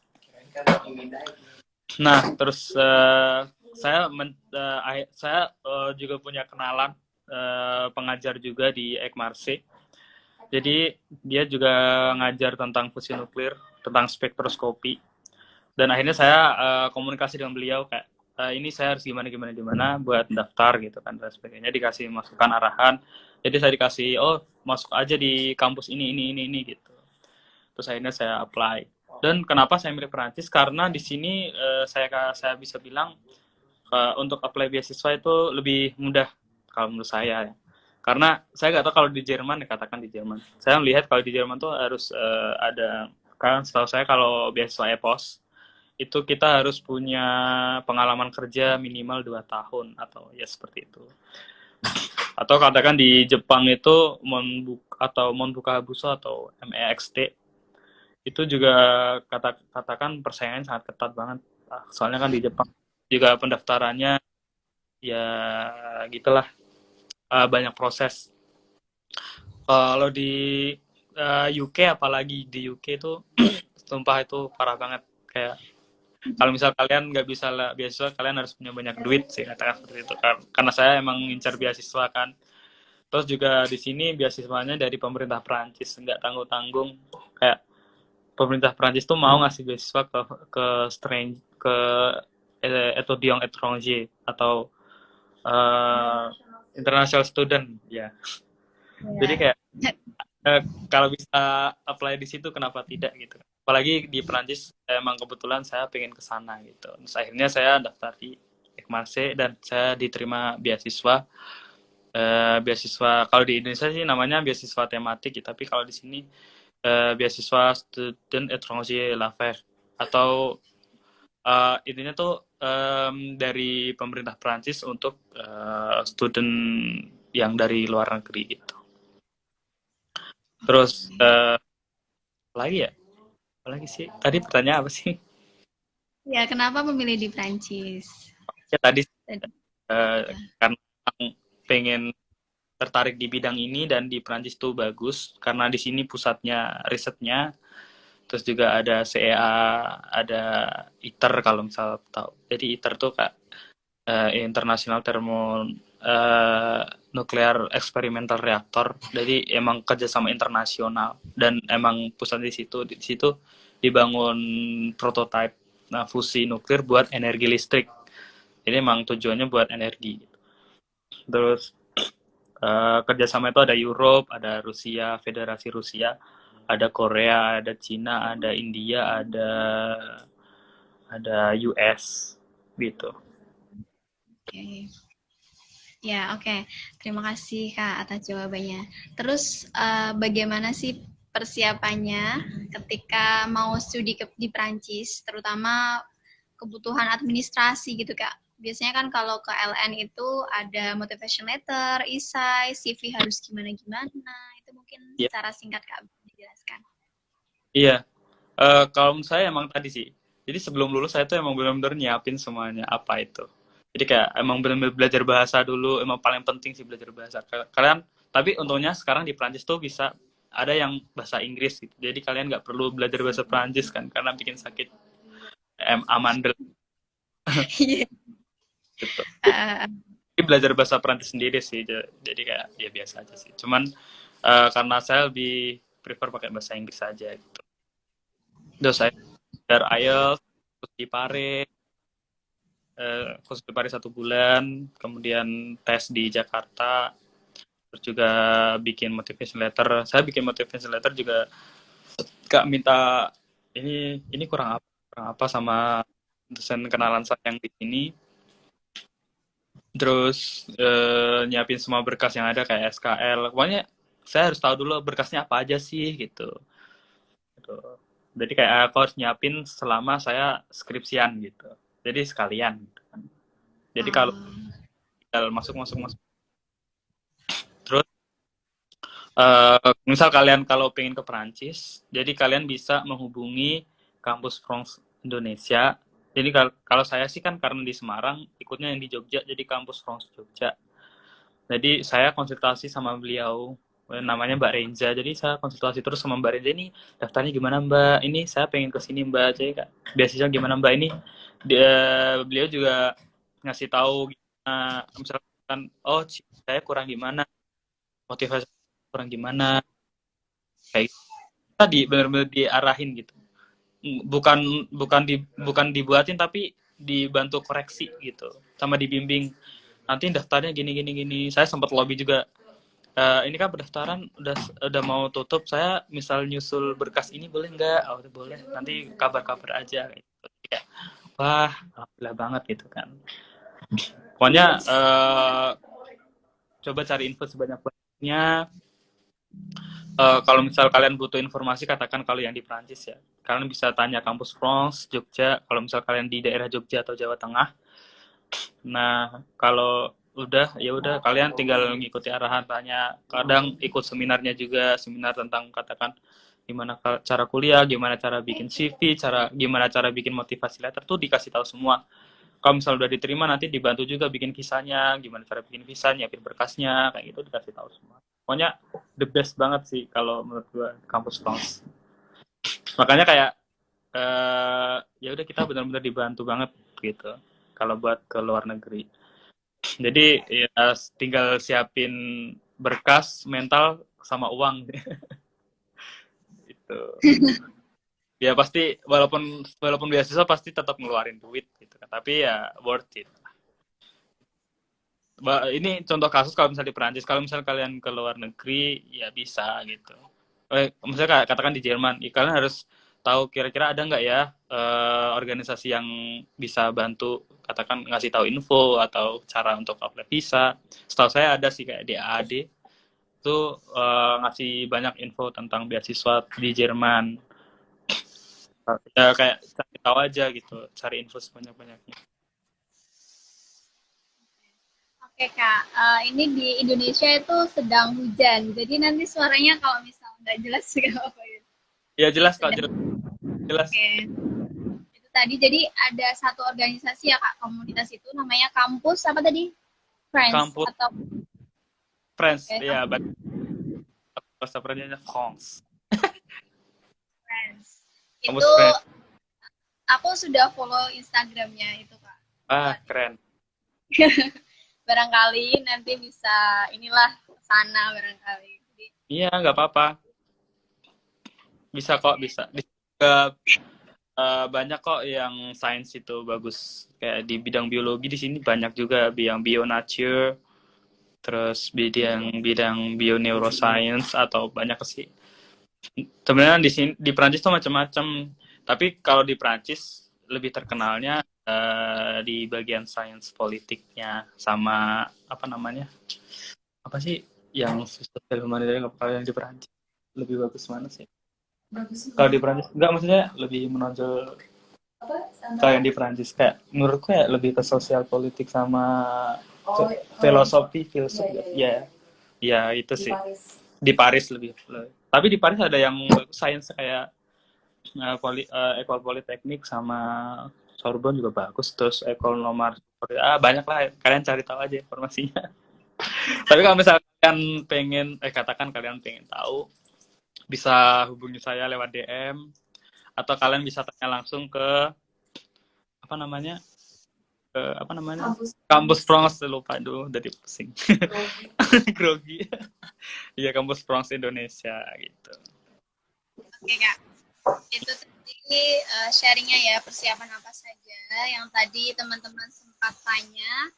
Nah, terus saya juga punya kenalan pengajar juga di Marseille. Jadi dia juga ngajar tentang fusi nuklir, tentang spektroskopi. Dan akhirnya saya komunikasi dengan beliau kayak ini saya harus gimana buat daftar gitu kan dan sebagainya, dikasih masukan arahan. Jadi saya dikasih masuk aja di kampus ini gitu. Terus akhirnya saya apply. Dan kenapa saya milih Perancis? Karena di sini saya bisa bilang untuk apply beasiswa itu lebih mudah kalau menurut saya ya. Karena saya nggak tahu kalau di Jerman, katakan di Jerman. Saya melihat kalau di Jerman tuh harus ada, kan setahu saya kalau beasiswa EPOS itu kita harus punya pengalaman kerja minimal 2 tahun atau ya seperti itu. Atau katakan di Jepang itu Monbuka Habuso atau MEXT itu juga katakan persaingan sangat ketat banget. Soalnya kan di Jepang juga pendaftarannya ya gitulah, banyak proses. Kalau di UK, apalagi di UK itu sumpah itu parah banget. Kayak kalau misal kalian nggak bisa lah beasiswa, kalian harus punya banyak duit sih, katakan seperti itu kan. Karena saya emang ngincar beasiswa kan. Terus juga di sini beasiswanya dari pemerintah Prancis, nggak tanggung-tanggung. Kayak pemerintah Prancis tuh mau ngasih beasiswa ke étudiants étrangers atau uh, international student ya. Jadi Ya. kayak kalau bisa apply di situ kenapa tidak gitu. Apalagi di Perancis emang kebetulan saya pengen ke sana gitu. Terus akhirnya saya daftar di Ekmarse dan saya diterima beasiswa. Beasiswa kalau di Indonesia sih namanya beasiswa tematik ya, tapi kalau di sini beasiswa student étranger l'affaire atau intinya tuh dari pemerintah Prancis untuk student yang dari luar negeri gitu. Terus lagi ya, apalagi sih? Tadi pertanyaan apa sih? Ya, kenapa memilih di Prancis? Ya tadi Tadi. eh, Ya. karena pengen tertarik di bidang ini dan di Prancis tuh bagus karena di sini pusatnya risetnya. Terus juga ada CEA, ada ITER kalau misal tahu. Jadi ITER tuh kak International Thermo Nuclear Experimental Reactor. Jadi emang kerjasama internasional dan emang pusat di situ dibangun prototipe fusi nuklir buat energi listrik. Jadi emang tujuannya buat energi. Terus kerjasama itu ada Europe, ada Rusia, Federasi Rusia, ada Korea, ada Cina, ada India, ada US gitu. Oke. Ya, oke. Terima kasih Kak atas jawabannya. Terus bagaimana sih persiapannya ketika mau studi di Prancis, terutama kebutuhan administrasi gitu Kak? Biasanya kan kalau ke LN itu ada motivation letter, esai, CV harus gimana-gimana. Itu mungkin Iya, secara singkat Kak bisa dijelaskan. iya. Kalau menurut saya emang tadi sih. Jadi sebelum lulus saya tuh emang benar-benar nyiapin semuanya apa itu. Jadi kayak emang benar-benar belajar bahasa dulu. Emang paling penting sih belajar bahasa. Kalian, tapi untungnya sekarang di Prancis tuh bisa ada yang bahasa Inggris gitu. Jadi kalian nggak perlu belajar bahasa Prancis kan karena bikin sakit amandel Iya. gitu. Eh, Jadi belajar bahasa Prancis sendiri sih. Jadi kayak ya biasa aja sih. Cuman karena saya lebih prefer pakai bahasa Inggris aja gitu. Terus saya belajar IELTS, terus di Pare, khusus di Pare 1 bulan, kemudian tes di Jakarta, terus juga bikin motivation letter. Saya bikin motivation letter juga Kak minta ini kurang apa sama dosen kenalan saya yang di sini. Terus nyiapin semua berkas yang ada kayak SKL. Pokoknya saya harus tahu dulu berkasnya apa aja sih gitu. Gitu. Jadi kayak aku harus nyiapin selama saya skripsian gitu. Jadi sekalian. Gitu kan. Jadi kalau masuk masuk masuk terus misal kalian kalau pengen ke Perancis, jadi kalian bisa menghubungi kampus France Indonesia. Jadi kalau saya sih kan karena di Semarang, ikutnya yang di Jogja, jadi kampus France Jogja. Jadi saya konsultasi sama beliau, namanya Mbak Renza. Jadi saya konsultasi terus sama Mbak Renza, ini daftarnya gimana Mbak? Ini saya pengen ke sini Mbak. Jadi kak, biasanya gimana Mbak ini? Beliau juga ngasih tahu gimana, misalkan oh saya kurang gimana, motivasi kurang gimana, kayak gitu. Tadi benar-benar diarahin gitu. Bukan bukan dibuatin tapi dibantu koreksi gitu, sama dibimbing. Nanti daftarnya gini gini gini. Saya sempat lobby juga. Ini kan pendaftaran udah mau tutup. Saya misal nyusul berkas ini boleh nggak? Oh, boleh. Nanti kabar-kabar aja. Gitu. Kayak, wah, alhamdulillah banget gitu kan. Pokoknya coba cari info sebanyak-banyaknya. Kalau misal kalian butuh informasi, katakan kalau yang di Prancis ya. Kalian bisa tanya kampus France, Jogja. Kalau misal kalian di daerah Jogja atau Jawa Tengah. Nah, kalau udah ya udah kalian tinggal ngikuti arahan, tanya. Kadang ikut seminarnya juga, seminar tentang katakan gimana cara kuliah, gimana cara bikin CV, gimana cara bikin motivasi letter tuh dikasih tahu semua. Kalau misal udah diterima nanti dibantu juga bikin visanya, gimana cara bikin visa, nyiapin berkasnya, kayak gitu dikasih tahu semua. Pokoknya the best banget sih kalau menurut gua kampus France. Makanya kayak ya udah kita benar-benar dibantu banget gitu kalau buat ke luar negeri. Jadi ya tinggal siapin berkas, mental sama uang gitu. Ya pasti walaupun walaupun beasiswa pasti tetap ngeluarin duit gitu kan. Tapi ya worth it. Ini contoh kasus kalau misalnya di Perancis. Kalau misalnya kalian ke luar negeri, ya bisa gitu. Misalnya katakan di Jerman, ya kalian harus tahu kira-kira ada nggak ya organisasi yang bisa bantu, katakan ngasih tahu info atau cara untuk apply visa. Setahu saya ada sih kayak DAAD itu ngasih banyak info tentang beasiswa di Jerman. Ya kayak cari tahu aja gitu, cari info sebanyak-banyaknya. Oke Kak, ini di Indonesia itu sedang hujan, jadi nanti suaranya kalau misal nggak jelas juga apa ya. Ya jelas kok, Sedang. jelas. Jelas. Oke, itu tadi. Jadi ada satu organisasi ya Kak, komunitas itu namanya kampus apa tadi? Friends Kampus atau France, oke, ya bahasa Perancisnya France. Friends. Itu Kampus France. aku sudah follow Instagramnya itu Kak. Keren. Barangkali nanti bisa inilah sana barangkali. Jadi, Iya, nggak apa-apa. Bisa kok, bisa. Banyak kok yang sains itu bagus. Kayak di bidang biologi di sini banyak juga yang bio nature, terus bidang bio neuroscience atau banyak sih. Sebenarnya di sini di Prancis tuh macam-macam. Tapi kalau di Prancis lebih terkenalnya di bagian sains politiknya sama apa namanya? Apa sih yang sosial humanitarian kalau yang di Prancis lebih bagus mana sih? Kalau di Prancis enggak, maksudnya lebih menonjol kalau yang di Prancis kayak menurutku ya lebih ke sosial politik sama filosofi filsuf ya. Ya itu sih di Paris lebih. Tapi di Paris ada yang bagus sains kayak Ekol Politeknik sama Sorbonne juga bagus, terus Ekol Nomar banyak lah, kalian cari tahu aja informasinya. Tapi kalau misalnya kalian pengen katakan kalian pengen tahu, bisa hubungi saya lewat DM atau kalian bisa tanya langsung ke apa namanya kampus France. Lupa dulu dari pusing grogi. Iya, kampus France Indonesia gitu. oke Kak. Itu tadi sharingnya ya, persiapan apa saja yang tadi teman-teman sempat tanya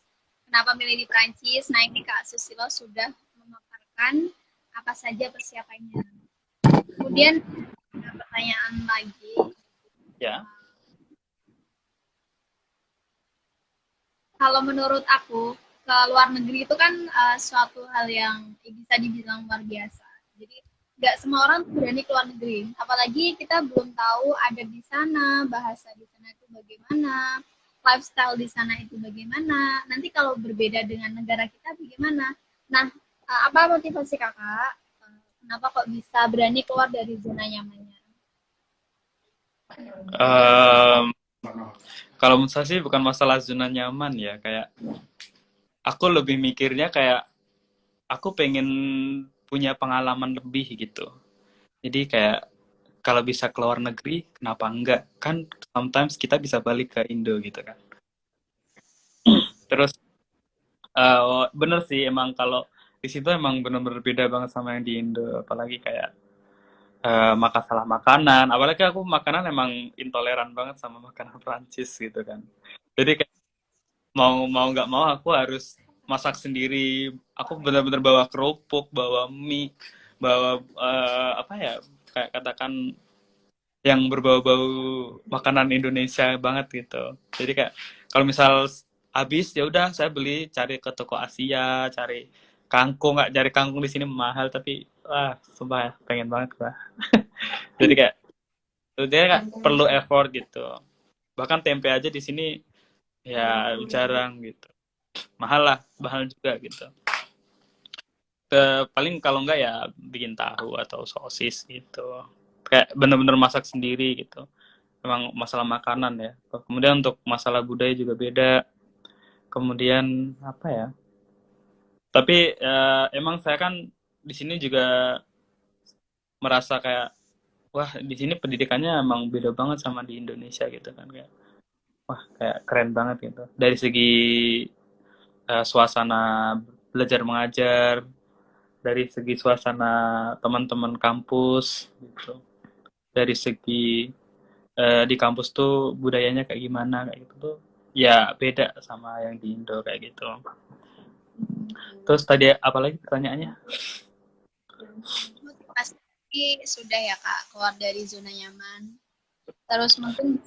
kenapa milih di Prancis. Nah ini Kak Susilo sudah memaparkan apa saja persiapannya. Kemudian ada pertanyaan lagi. Ya. Kalau menurut aku ke luar negeri itu kan suatu hal yang bisa dibilang luar biasa. Jadi nggak semua orang berani ke luar negeri. Apalagi kita belum tahu ada di sana, bahasa di sana itu bagaimana, lifestyle di sana itu bagaimana. Nanti kalau berbeda dengan negara kita bagaimana? Nah, apa motivasi kakak? Kenapa kok bisa berani keluar dari zona nyamannya? Um, Kalau menurut saya sih bukan masalah zona nyaman ya, kayak aku lebih mikirnya kayak aku pengen punya pengalaman lebih gitu. Jadi kayak kalau bisa keluar negeri, kenapa enggak? Kan sometimes kita bisa balik ke Indo gitu kan. Terus bener sih emang kalau di situ emang bener-bener beda banget sama yang di Indo, apalagi kayak masalah makanan. Apalagi aku makanan emang intoleran banget sama makanan Prancis gitu kan. Jadi kayak mau mau nggak mau aku harus masak sendiri. Aku benar-benar bawa kerupuk, bawa mie, bawa apa ya, kayak katakan yang berbau-bau makanan Indonesia banget gitu. Jadi kayak kalau misal habis ya udah saya beli, cari ke toko Asia, cari kangkung. Nggak cari kangkung di sini mahal, tapi wah sumpah ya, pengen banget gua. Jadi kayak dia kayak perlu effort gitu. Bahkan tempe aja di sini ya jarang gitu, mahal lah, mahal juga gitu. Paling kalau enggak ya bikin tahu atau sosis gitu, kayak bener-bener masak sendiri gitu. Memang masalah makanan ya. Kemudian untuk masalah budaya juga beda. Kemudian apa ya, tapi emang saya kan di sini juga merasa kayak wah di sini pendidikannya emang beda banget sama di Indonesia gitu kan, kayak wah kayak keren banget gitu dari segi suasana belajar mengajar, dari segi suasana teman-teman kampus gitu, dari segi di kampus tuh budayanya kayak gimana kayak gitu tuh ya beda sama yang di Indo kayak gitu. Terus tadi apa lagi pertanyaannya? Pasti sudah ya Kak keluar dari zona nyaman. Terus mungkin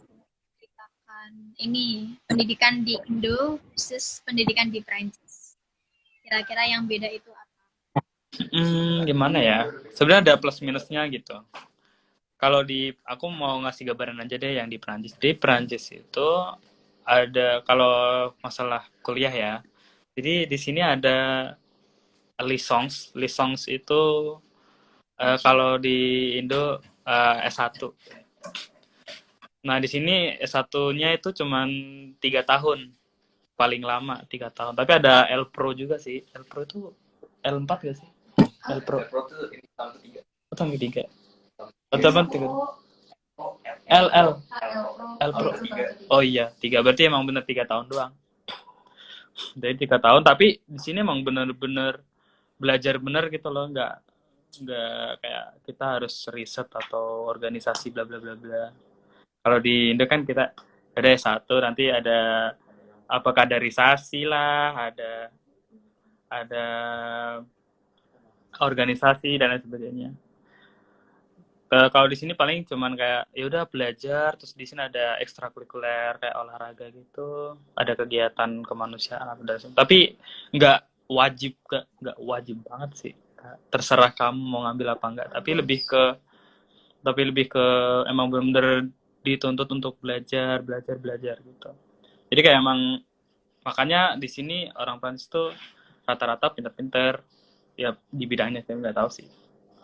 ceritakan ini pendidikan di Indo versus pendidikan di Prancis. Kira-kira yang beda itu apa? Gimana ya? Sebenarnya ada plus minusnya gitu. Kalau di aku mau ngasih gambaran aja deh yang di Perancis. Di Perancis itu ada kalau masalah kuliah ya. Jadi di sini ada licence. Licence itu kalau di Indo S1. Nah, di sini S1-nya itu cuman 3 tahun, paling lama 3 tahun. Tapi ada L Pro juga sih. L Pro itu L4 gak sih? L Pro. Oh, tahun ketiga. Atau apa? Tiga. L Pro. Oh iya, 3. Berarti emang bener 3 tahun doang. Jadi 3 tahun, tapi di sini emang bener-bener belajar bener gitu loh, nggak kayak kita harus riset atau organisasi bla bla bla bla. Kalau di Indo kan kita ada S1, nanti ada apa kaderisasi lah, ada organisasi dan lain sebagainya. Kalau di sini paling cuman kayak ya udah belajar, terus di sini ada ekstrakurikuler kayak olahraga gitu, ada kegiatan kemanusiaan apa dan tapi nggak nggak wajib banget sih. Terserah kamu mau ngambil apa enggak, tapi lebih ke emang benar-benar dituntut untuk belajar belajar belajar gitu. Jadi kayak emang makanya di sini orang Prancis tuh rata-rata pinter-pinter ya di bidangnya, saya nggak tahu sih,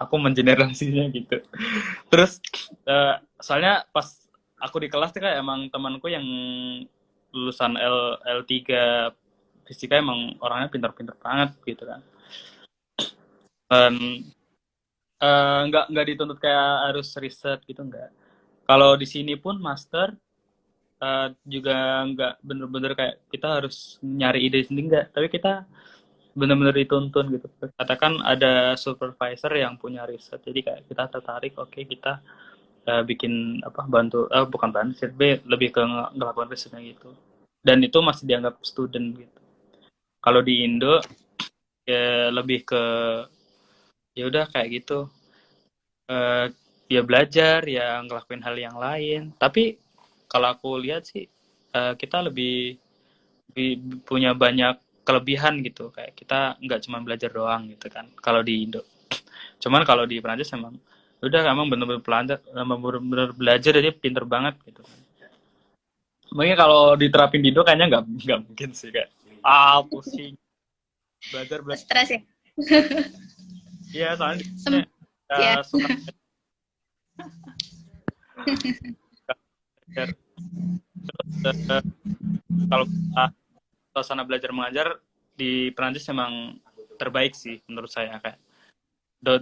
aku mengeneralisirnya gitu. Terus soalnya pas aku di kelas tuh kayak emang temanku yang lulusan L3 fisika emang orangnya pintar-pintar banget gitu kan. Dan nggak dituntut kayak harus riset gitu, nggak. Kalau di sini pun master juga nggak bener-bener kayak kita harus nyari ide sendiri, nggak. Tapi kita bener-bener dituntun gitu. Katakan ada supervisor yang punya riset, jadi kayak kita tertarik, oke, kita bikin apa, bantu bukan bantu riset, lebih ke ngelakuin risetnya gitu. Dan itu masih dianggap student gitu. Kalau di Indo ya lebih ke ya udah kayak gitu, eh, ya belajar ya ngelakuin hal yang lain. Tapi kalau aku lihat sih kita lebih punya banyak kelebihan gitu, kayak kita nggak cuma belajar doang gitu kan kalau di Indo. Cuman kalau di Prancis emang udah emang bener-bener belajar, bener-bener belajar, jadi pinter banget gitu. Mungkin kalau diterapin di Indo kayaknya nggak mungkin sih, kayak pusing belajar belajar. Stres ya? Iya, soalnya Sempet ya. suka belajar. Terus kalau suasana belajar mengajar di Prancis emang terbaik sih menurut saya, kayak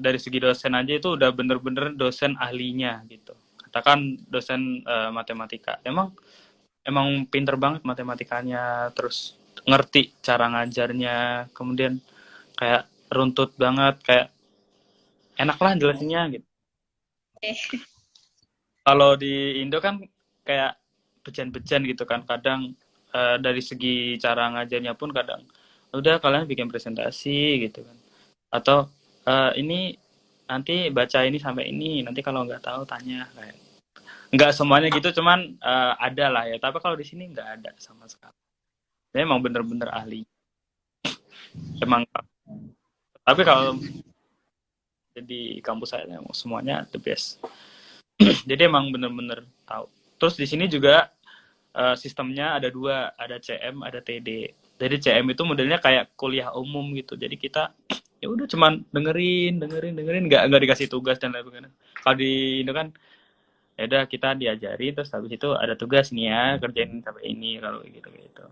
dari segi dosen aja itu udah bener-bener dosen ahlinya gitu. Katakan dosen matematika, emang pinter banget matematikanya, terus ngerti cara ngajarnya, kemudian kayak runtut banget, kayak enak lah jelasinnya gitu. Kalau di Indo kan kayak bejan-bejan gitu kan, kadang dari segi cara ngajarnya pun kadang udah kalian bikin presentasi gitu kan, atau ini nanti baca ini sampai ini, nanti kalau nggak tahu tanya, kayak nggak semuanya gitu, cuman ada lah ya. Tapi kalau di sini nggak ada sama sekali. Dia emang bener-bener ahli. Emang. Tapi kalau di kampus saya emang semuanya the best. Jadi emang bener-bener tahu. Terus di sini juga sistemnya ada dua, ada CM, ada TD. Jadi CM itu modelnya kayak kuliah umum gitu. Jadi kita ya udah cuman dengerin, dengerin, dengerin, nggak dikasih tugas dan lain-lain. Kalau di Indo kan ya udah kita diajari, terus habis itu ada tugas nih ya, kerjain sampai ini, kalau gitu gitu.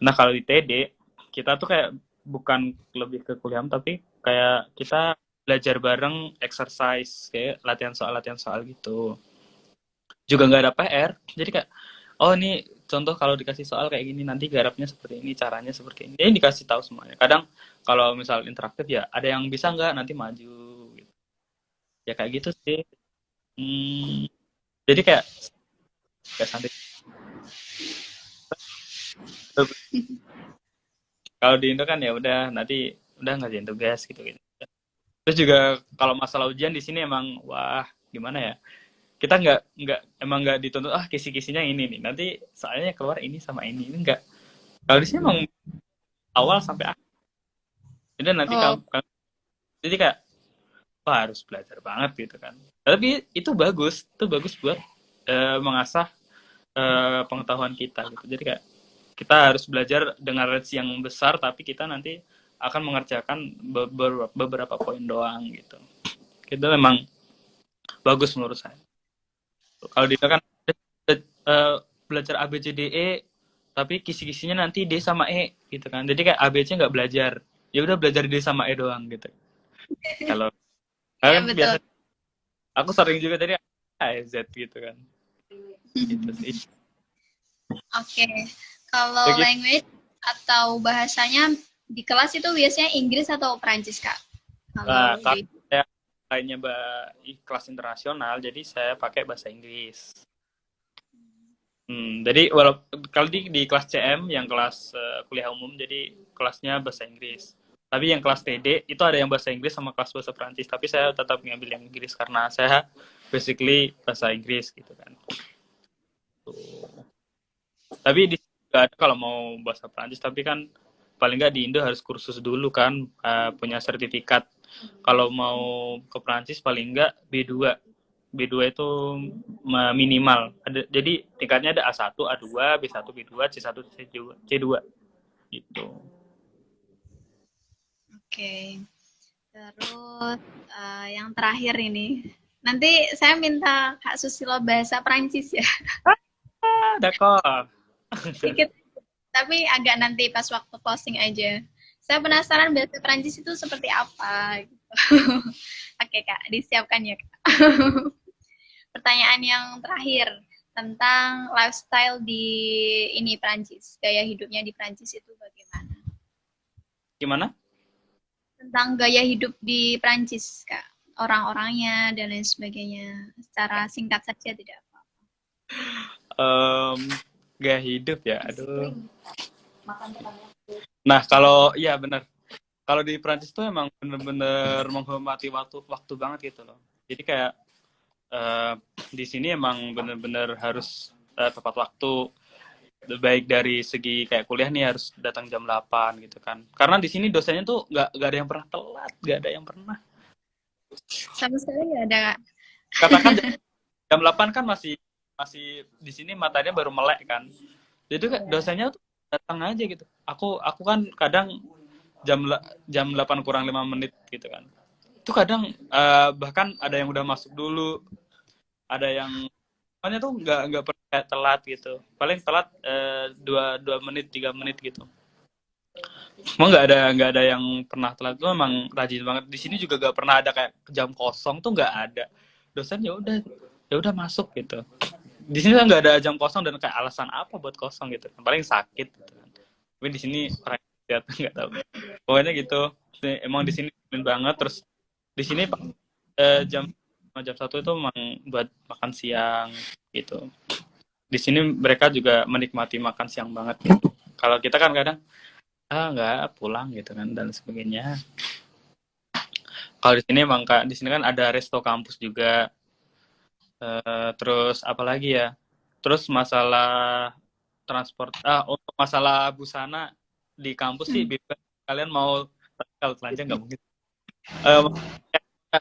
Nah, kalau di TD kita tuh kayak bukan lebih ke kuliah tapi kayak kita belajar bareng, exercise kayak latihan soal gitu. Juga nggak ada PR, jadi kayak oh ini contoh kalau dikasih soal kayak gini, nanti garapnya seperti ini, caranya seperti ini, ini dikasih tahu semuanya. Kadang kalau misal interaktif ya ada yang bisa nggak nanti maju gitu. Ya kayak gitu sih. Hmm, jadi kayak santai. Kalau di Indo kan ya udah nanti udah ngerjain tugas gitu gitu. Terus juga kalau masalah ujian di sini emang wah gimana ya? Kita nggak emang nggak dituntut kisi-kisinya ini nih. Nanti soalnya keluar ini sama ini enggak. Kalau di sini emang awal sampai akhir. Jadi nanti Oh, jadi kayak wah harus belajar banget gitu kan. Tapi itu bagus buat mengasah pengetahuan kita gitu. Jadi kayak kita harus belajar dengan range yang besar tapi kita nanti akan mengerjakan beberapa poin doang gitu. Itu memang bagus menurut saya. Kalau dia kan belajar A B C D E tapi kisi-kisinya nanti D sama E gitu kan. Jadi kayak A B C nggak belajar. Ya udah belajar D sama E doang gitu. Kalau iya kan betul. biasa aku sering juga tadi A Z gitu kan. Gitu sih. Oke, kalau Jadi language atau bahasanya di kelas itu biasanya Inggris atau Perancis, Kak? nah, Kalau kalau di saya lainnya kelas internasional, jadi saya pakai bahasa Inggris. Jadi kalau di kelas CM yang kelas kuliah umum jadi kelasnya bahasa Inggris. Tapi yang kelas TD itu ada yang bahasa Inggris sama kelas bahasa Perancis. Tapi saya tetap ngambil yang Inggris karena saya basically bahasa Inggris gitu kan. Tuh. Tapi di sini juga ada kalau mau bahasa Perancis. Tapi kan paling nggak di Indo harus kursus dulu kan punya sertifikat. Kalau mau ke Perancis paling nggak B2. B2 itu minimal. Jadi tingkatnya ada A1, A2, B1, B2, C1, C2, C2 gitu. Oke, terus yang terakhir ini. Nanti saya minta Kak Susilo bahasa Perancis ya. D'accord. Sedikit, tapi agak nanti pas waktu closing aja. Saya penasaran bahasa Perancis itu seperti apa gitu. Oke, Kak, disiapkan ya, Kak. Pertanyaan yang terakhir tentang lifestyle di ini Prancis, gaya hidupnya di Prancis itu bagaimana? Gimana? Tentang gaya hidup di Prancis, Kak, orang-orangnya dan lain sebagainya. Secara singkat saja tidak apa. Um, Gaya hidup ya, aduh. Nah kalau ya benar. Kalau di Prancis tuh emang bener-bener menghormati waktu banget gitu loh. Jadi kayak uh, di sini emang bener-bener harus tepat waktu. Baik dari segi kayak kuliah nih harus datang jam 8 gitu kan. Karena di sini dosennya tuh nggak ada yang pernah telat, nggak ada yang pernah. Sama sekali nggak ada, Kak. Katakan jam 8 kan masih masih di sini matanya baru melek kan. Jadi kan dosennya tuh datang aja gitu. Aku kan kadang jam 8 kurang 5 menit gitu kan. Itu kadang bahkan ada yang udah masuk dulu, ada yang pokoknya tuh nggak pernah kayak telat gitu. Paling telat 2 menit 3 menit gitu. Emang nggak ada yang pernah telat tuh emang rajin banget. Di sini juga nggak pernah ada kayak jam kosong tuh nggak ada. Dosen ya udah masuk gitu. Di sini kan nggak ada jam kosong dan kayak alasan apa buat kosong gitu. Paling sakit gitu kan. Tapi di sini orang lihat nggak tahu. Pokoknya gitu. Emang di sini banget. Terus di sini jam 1 itu emang buat makan siang gitu. Di sini mereka juga menikmati makan siang banget gitu. Kalau kita kan kadang nggak pulang gitu kan dan sebagainya. Kalau di sini emang kak di sini kan ada resto kampus juga. Terus apalagi ya? Terus masalah transport untuk masalah busana di kampus sih bebas. Kalian mau kalau telanjang nggak mungkin. Eh,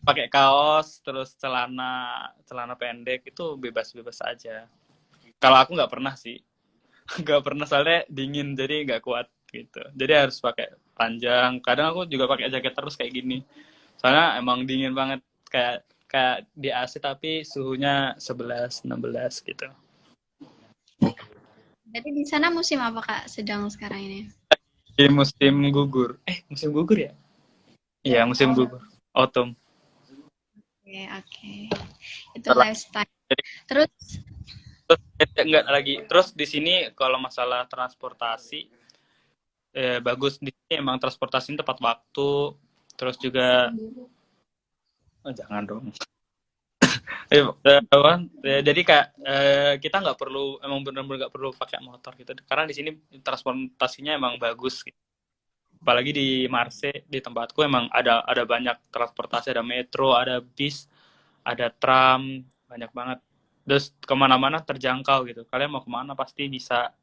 pakai kaos terus celana celana pendek itu bebas-bebas aja. Kalau aku nggak pernah sih. Nggak pernah soalnya dingin jadi nggak kuat gitu. Jadi harus pakai panjang. Kadang aku juga pakai jaket terus kayak gini. Soalnya emang dingin banget kayak kayak di AC tapi suhunya 11 16 gitu. Jadi di sana musim apa, Kak, sedang sekarang ini? Di musim gugur. Musim gugur ya? Iya, musim gugur. Autumn. Oke, oke. Itu Setelah lifestyle. jadi Terus, terus enggak lagi. Terus di sini kalau masalah transportasi bagus di sini emang transportasi tepat waktu. Terus juga jangan dong. Jadi kayak kita nggak perlu emang benar-benar nggak perlu pakai motor gitu karena di sini transportasinya emang bagus gitu. apalagi di Marseille, di tempatku emang ada banyak transportasi, ada metro, ada bis, ada tram, banyak banget. Terus kemana-mana terjangkau gitu. Kalian mau kemana pasti bisa.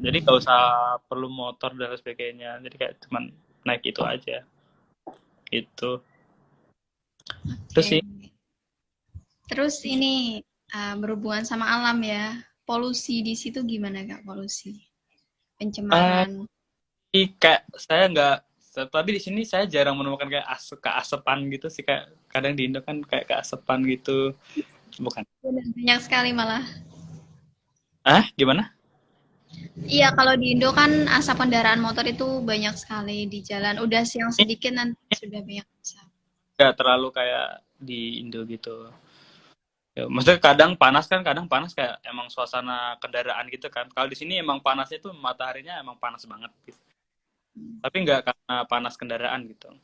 Jadi nggak usah perlu motor dan sebagainya. Jadi kayak cuman naik itu aja. Itu. Terus Oke. sih, Terus ini berhubungan sama alam ya. Polusi di situ gimana Kak? Polusi, eh pencemaran. kayak saya nggak, tapi di sini saya jarang menemukan kayak keasepan gitu sih, kayak kadang di Indo kan kayak keasepan gitu. Bukan. Banyak sekali malah. Ah, gimana? Iya, kalau di Indo kan asap kendaraan motor itu banyak sekali di jalan. Udah siang Ini sedikit nanti sudah banyak asap. nggak terlalu kayak di Indo gitu. Ya, maksudnya kadang panas kayak emang suasana kendaraan gitu kan. Kalau di sini emang panasnya tuh mataharinya emang panas banget gitu. Tapi nggak karena panas kendaraan gitu.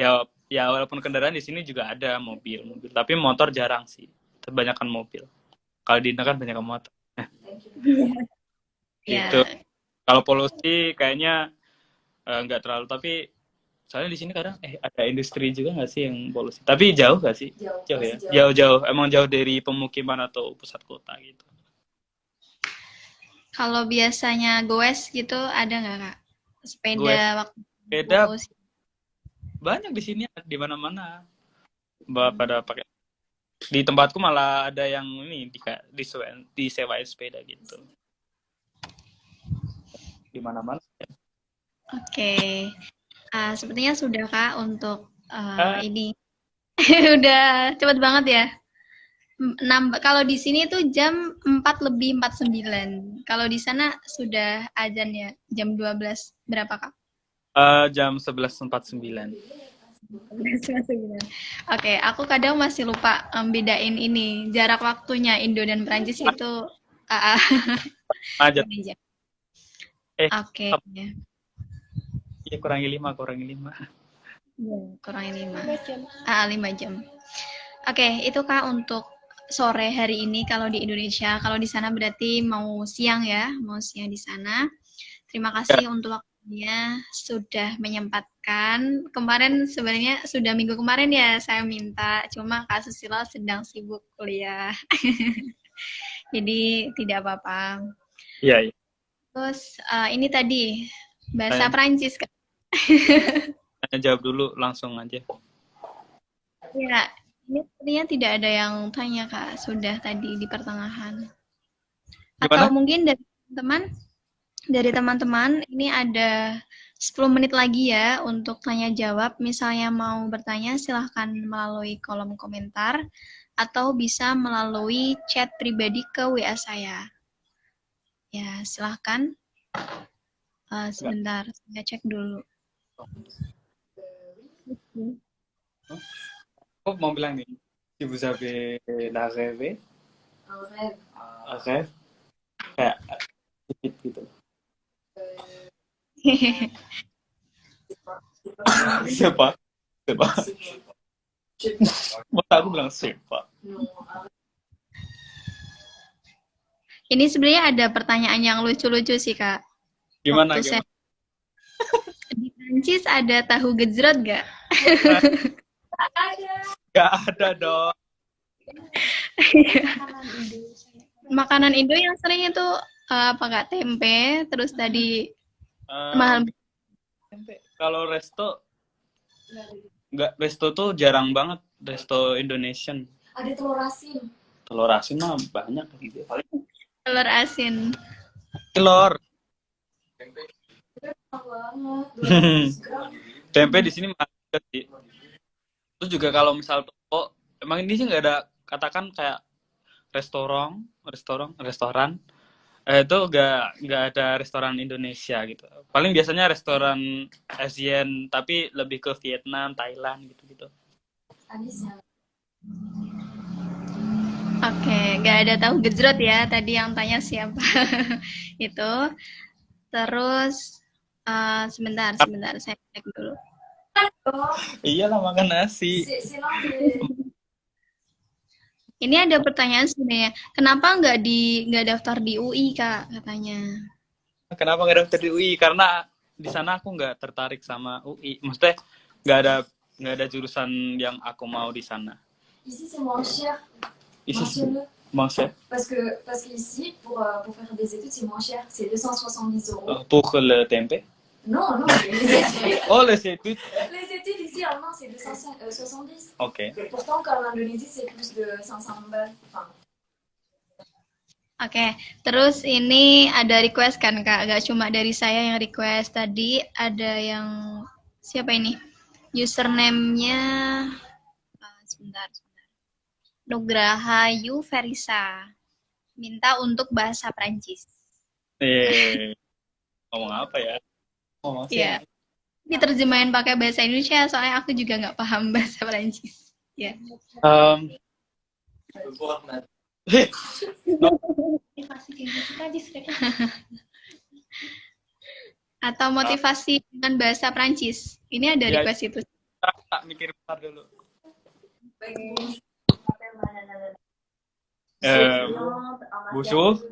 Ya, ya walaupun kendaraan di sini juga ada mobil, tapi motor jarang sih. Kebanyakan mobil. Kalau di Indo kan banyak motor. Gitu. Ya, Kalau polusi kayaknya nggak terlalu, tapi soalnya di sini kadang ada industri juga nggak sih yang polusi. Tapi jauh nggak sih? Jauh ya. Jauh-jauh. Emang jauh dari pemukiman atau pusat kota gitu. kalau biasanya goes gitu ada nggak Kak? Gue Sepeda waktu sepeda goes. banyak di sini, di mana-mana. Pada pakai. Di tempatku malah ada yang ini disewain sepeda gitu. Di mana-mana. Oke. Sepertinya sudah Kak untuk Ah, ini. Udah cepet banget ya. Kalau di sini tuh jam 4 lebih 49. Kalau di sana sudah azan ya, jam 12 berapa Kak? jam 11.49. Oke, aku kadang masih lupa bedain ini jarak waktunya Indo dan Prancis itu uh, Aja. ini aja. Eh, Oke, ya kurangi 5. ya, kurang 5. 5 jam. Oke, itu Kak untuk sore hari ini kalau di Indonesia. Kalau di sana berarti mau siang ya, mau siang di sana. Terima Ya, kasih untuk waktunya sudah menyempatkan. Kemarin sebenarnya sudah minggu kemarin ya saya minta, cuma Kak Susilo sedang sibuk kuliah. Jadi tidak apa-apa. iya, iya. Terus ini tadi bahasa Tanya, Prancis Kak. tanya jawab dulu langsung aja. Ya, ini sepertinya tidak ada yang tanya Kak, sudah tadi di pertengahan. Atau Gimana? mungkin dari teman-teman ini ada 10 menit lagi ya untuk tanya jawab. Misalnya mau bertanya silahkan melalui kolom komentar atau bisa melalui chat pribadi ke WA saya. Ya, silahkan. Enggak. Sebentar, saya cek dulu. Aku mau bilang nih, si vous avez la rêve, rêve, kayak sedikit gitu. Siapa? Siapa? Masa aku bilang siapa? Ini sebenarnya ada pertanyaan yang lucu-lucu sih, Kak. Gimana, Waktu saya gimana? di Prancis ada tahu gejrot nggak? Gak ada dong. Makanan Indo yang sering itu apa Kak? Tempe, terus tadi Eh, mahal. kalau resto tuh jarang banget, resto Indonesian. Ada telur asin. Telur asin mah banyak gitu. Telur asin. Telur. Enak banget. 200 gram. Tempe di sini mahal sih. Terus juga kalau misal toko, emang ini sih nggak ada, katakan kayak restoran, itu nggak ada restoran Indonesia gitu. Paling biasanya restoran Asian, tapi lebih ke Vietnam, Thailand gitu-gitu. Anisnya. Oke, nggak ada tahu gejrot ya. Tadi yang tanya siapa? Itu. Terus sebentar saya cek dulu. Oh, Iyalah makan nasi. silang di Ini ada pertanyaan sebenarnya. Kenapa nggak daftar di UI Kak katanya? Kenapa nggak daftar di UI? Karena di sana aku nggak tertarik sama UI. Maksudnya nggak ada jurusan yang aku mau di sana. Ici, c'est moins cher. Ici, Mentionne-le. maksudnya Parce que ici, pour faire des études, c'est moins cher. C'est 270 euros. pour le tempe. Non, non, les études. Oh, les études. Les études ici, en Allemagne, c'est 270. Oke. Pourtant, qu'en Indonésie, c'est plus de 500 balles. Enfin, Oke, terus ini ada request kan Kak, gak cuma dari saya yang request tadi, ada yang siapa ini? Username-nya sebentar. Nugrahayu Verisa. Minta untuk bahasa Prancis. Ngomong apa ya? Ngomong Iya. Diterjemahin pakai bahasa Indonesia, soalnya aku juga nggak paham bahasa Prancis. Ya. Atau motivasi dengan bahasa Prancis. Ini ada request itu. Tak mikir bentar dulu. Bonjour.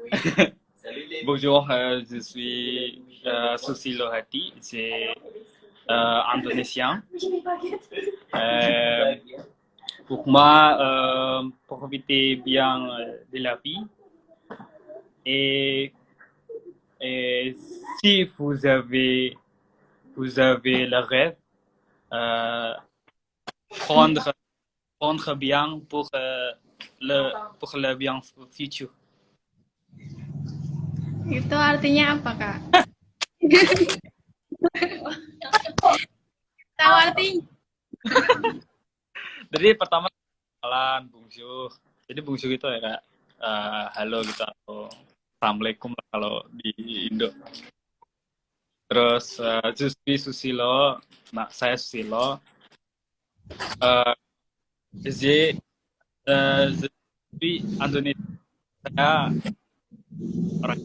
Bonjour, je suis Susi Lohati, c'est indonésien. Pour moi, profitez bien de la vie. Et si vous avez le rêve, prendre bien pour le bien futur. Itu artinya apa, Kak? Tahu artinya? Jadi pertama kenalan, bonjour. Jadi bonjour itu ya kayak halo gitu atau assalamualaikum kalau di Indo. Terus je suis Susilo, nah saya Susilo. Je suis Indonesia. Saya orang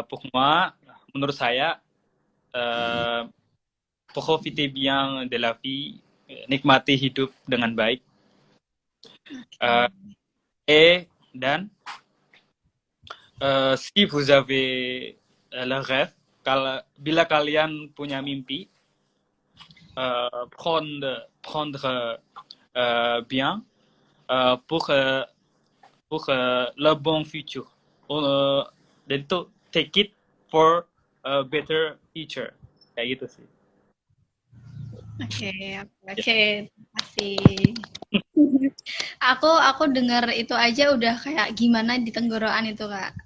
pour moi, menurut saya profitez bien de la vie, nikmati hidup dengan baik. Dan si vous avez le rêve, bila kalian punya mimpi, prendre bien pour le bon futur. Dan itu take it for a better future. Kayak gitu sih. Oke, terima kasih. Aku dengar itu aja udah kayak gimana di tenggorokan itu, Kak.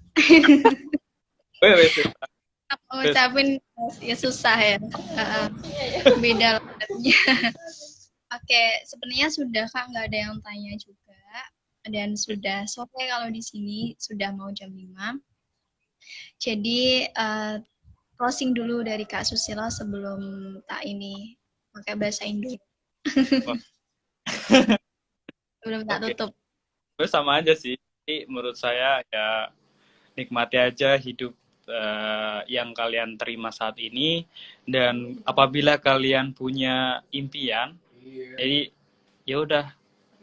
Aku ngucapin ya susah ya. Beda logatnya. Oke, sebenarnya sudah Kak, nggak ada yang tanya juga. Dan sudah sore kalau di sini, sudah mau jam 5. Jadi closing dulu dari Kak Susilo sebelum tak ini pakai bahasa Indo. Belum tak tutup. Terus sama aja sih. Jadi, menurut saya ya nikmati aja hidup yang kalian terima saat ini, dan apabila kalian punya impian, jadi ya udah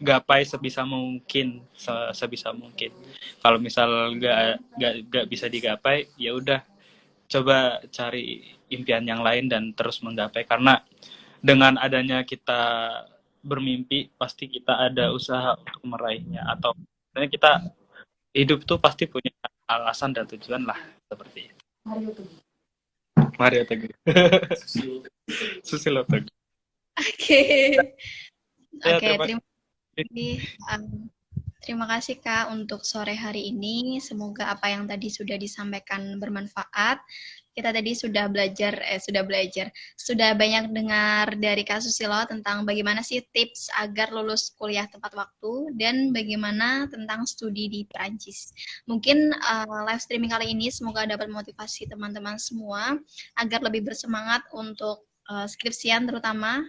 gapai sebisa mungkin. Kalau misal nggak bisa digapai, ya udah coba cari impian yang lain dan terus menggapai, karena dengan adanya kita bermimpi pasti kita ada usaha untuk meraihnya, atau sebenarnya kita hidup tuh pasti punya alasan dan tujuan lah, seperti itu. Mario Teguh. Susilo Teguh. Oke, terima kasih Kak untuk sore hari ini. Semoga apa yang tadi sudah disampaikan bermanfaat. Kita tadi sudah banyak dengar dari Kak Susilo tentang bagaimana sih tips agar lulus kuliah tepat waktu dan bagaimana tentang studi di Perancis. Mungkin live streaming kali ini semoga dapat memotivasi teman-teman semua agar lebih bersemangat untuk skripsian, terutama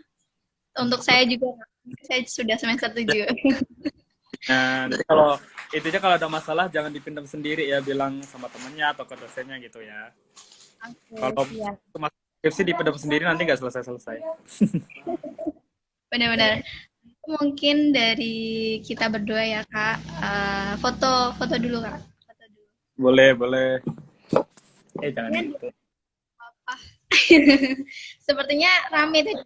untuk saya juga. Saya sudah semester 7. Nah, jadi kalau intinya kalau ada masalah jangan dipendam sendiri ya, bilang sama temennya atau ke dosennya gitu ya. Okay, kalau skripsi dipendam sendiri nanti nggak selesai. Benar-benar. Mungkin dari kita berdua ya Kak, foto dulu Kak. Boleh. Jangan gitu. Apa? Sepertinya rame tadi.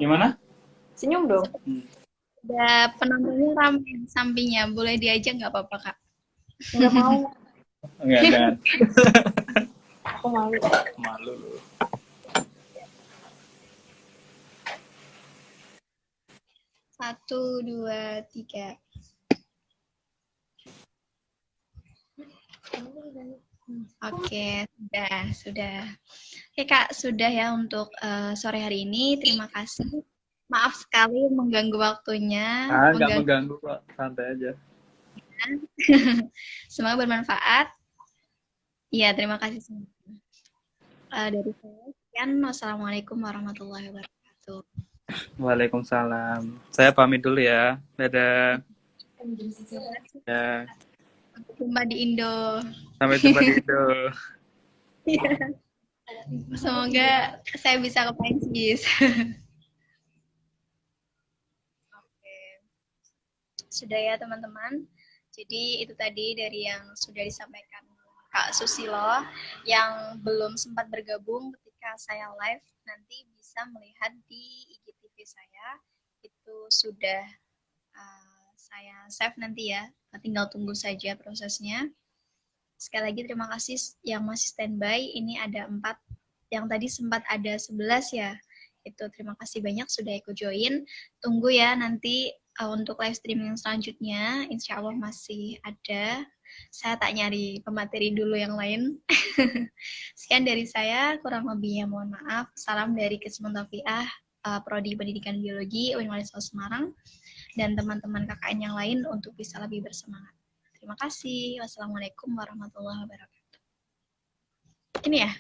Gimana? Senyum dong. Ada penontonnya rame sampingnya. Boleh diajak nggak apa-apa, Kak? Nggak mau. Enggak, jangan. Aku malu. Malu lu. Satu, dua, tiga. Oke, sudah. Oke Kak, sudah ya untuk sore hari ini. Terima kasih. Maaf sekali mengganggu waktunya. Nggak mengganggu kok, santai aja. Semoga bermanfaat. Iya, terima kasih semua. Dari saya, sekian. Wassalamualaikum warahmatullahi wabarakatuh. Waalaikumsalam. Saya pamit dulu ya. Dadah. Ya. Sampai jumpa di Indo. Sampai jumpa di Indo. Semoga saya bisa ke Prancis. Oke. Sudah ya teman-teman. Jadi itu tadi dari yang sudah disampaikan Kak Susilo. Yang belum sempat bergabung ketika saya live, nanti bisa melihat di IGTV saya. Itu sudah saya save nanti ya. Tinggal tunggu saja prosesnya. Sekali lagi terima kasih yang masih standby. Ini ada 4, yang tadi sempat ada 11 ya. Itu terima kasih banyak sudah ikut join. Tunggu ya nanti untuk live streaming selanjutnya. Insya Allah masih ada. Saya tak nyari pemateri dulu yang lain. Sekian dari saya, kurang lebihnya mohon maaf. Salam dari Kismun Tafiah, Prodi Pendidikan Biologi Universitas Semarang, dan teman-teman KKN yang lain untuk bisa lebih bersemangat. Terima kasih. Wassalamualaikum warahmatullahi wabarakatuh. Ini ya.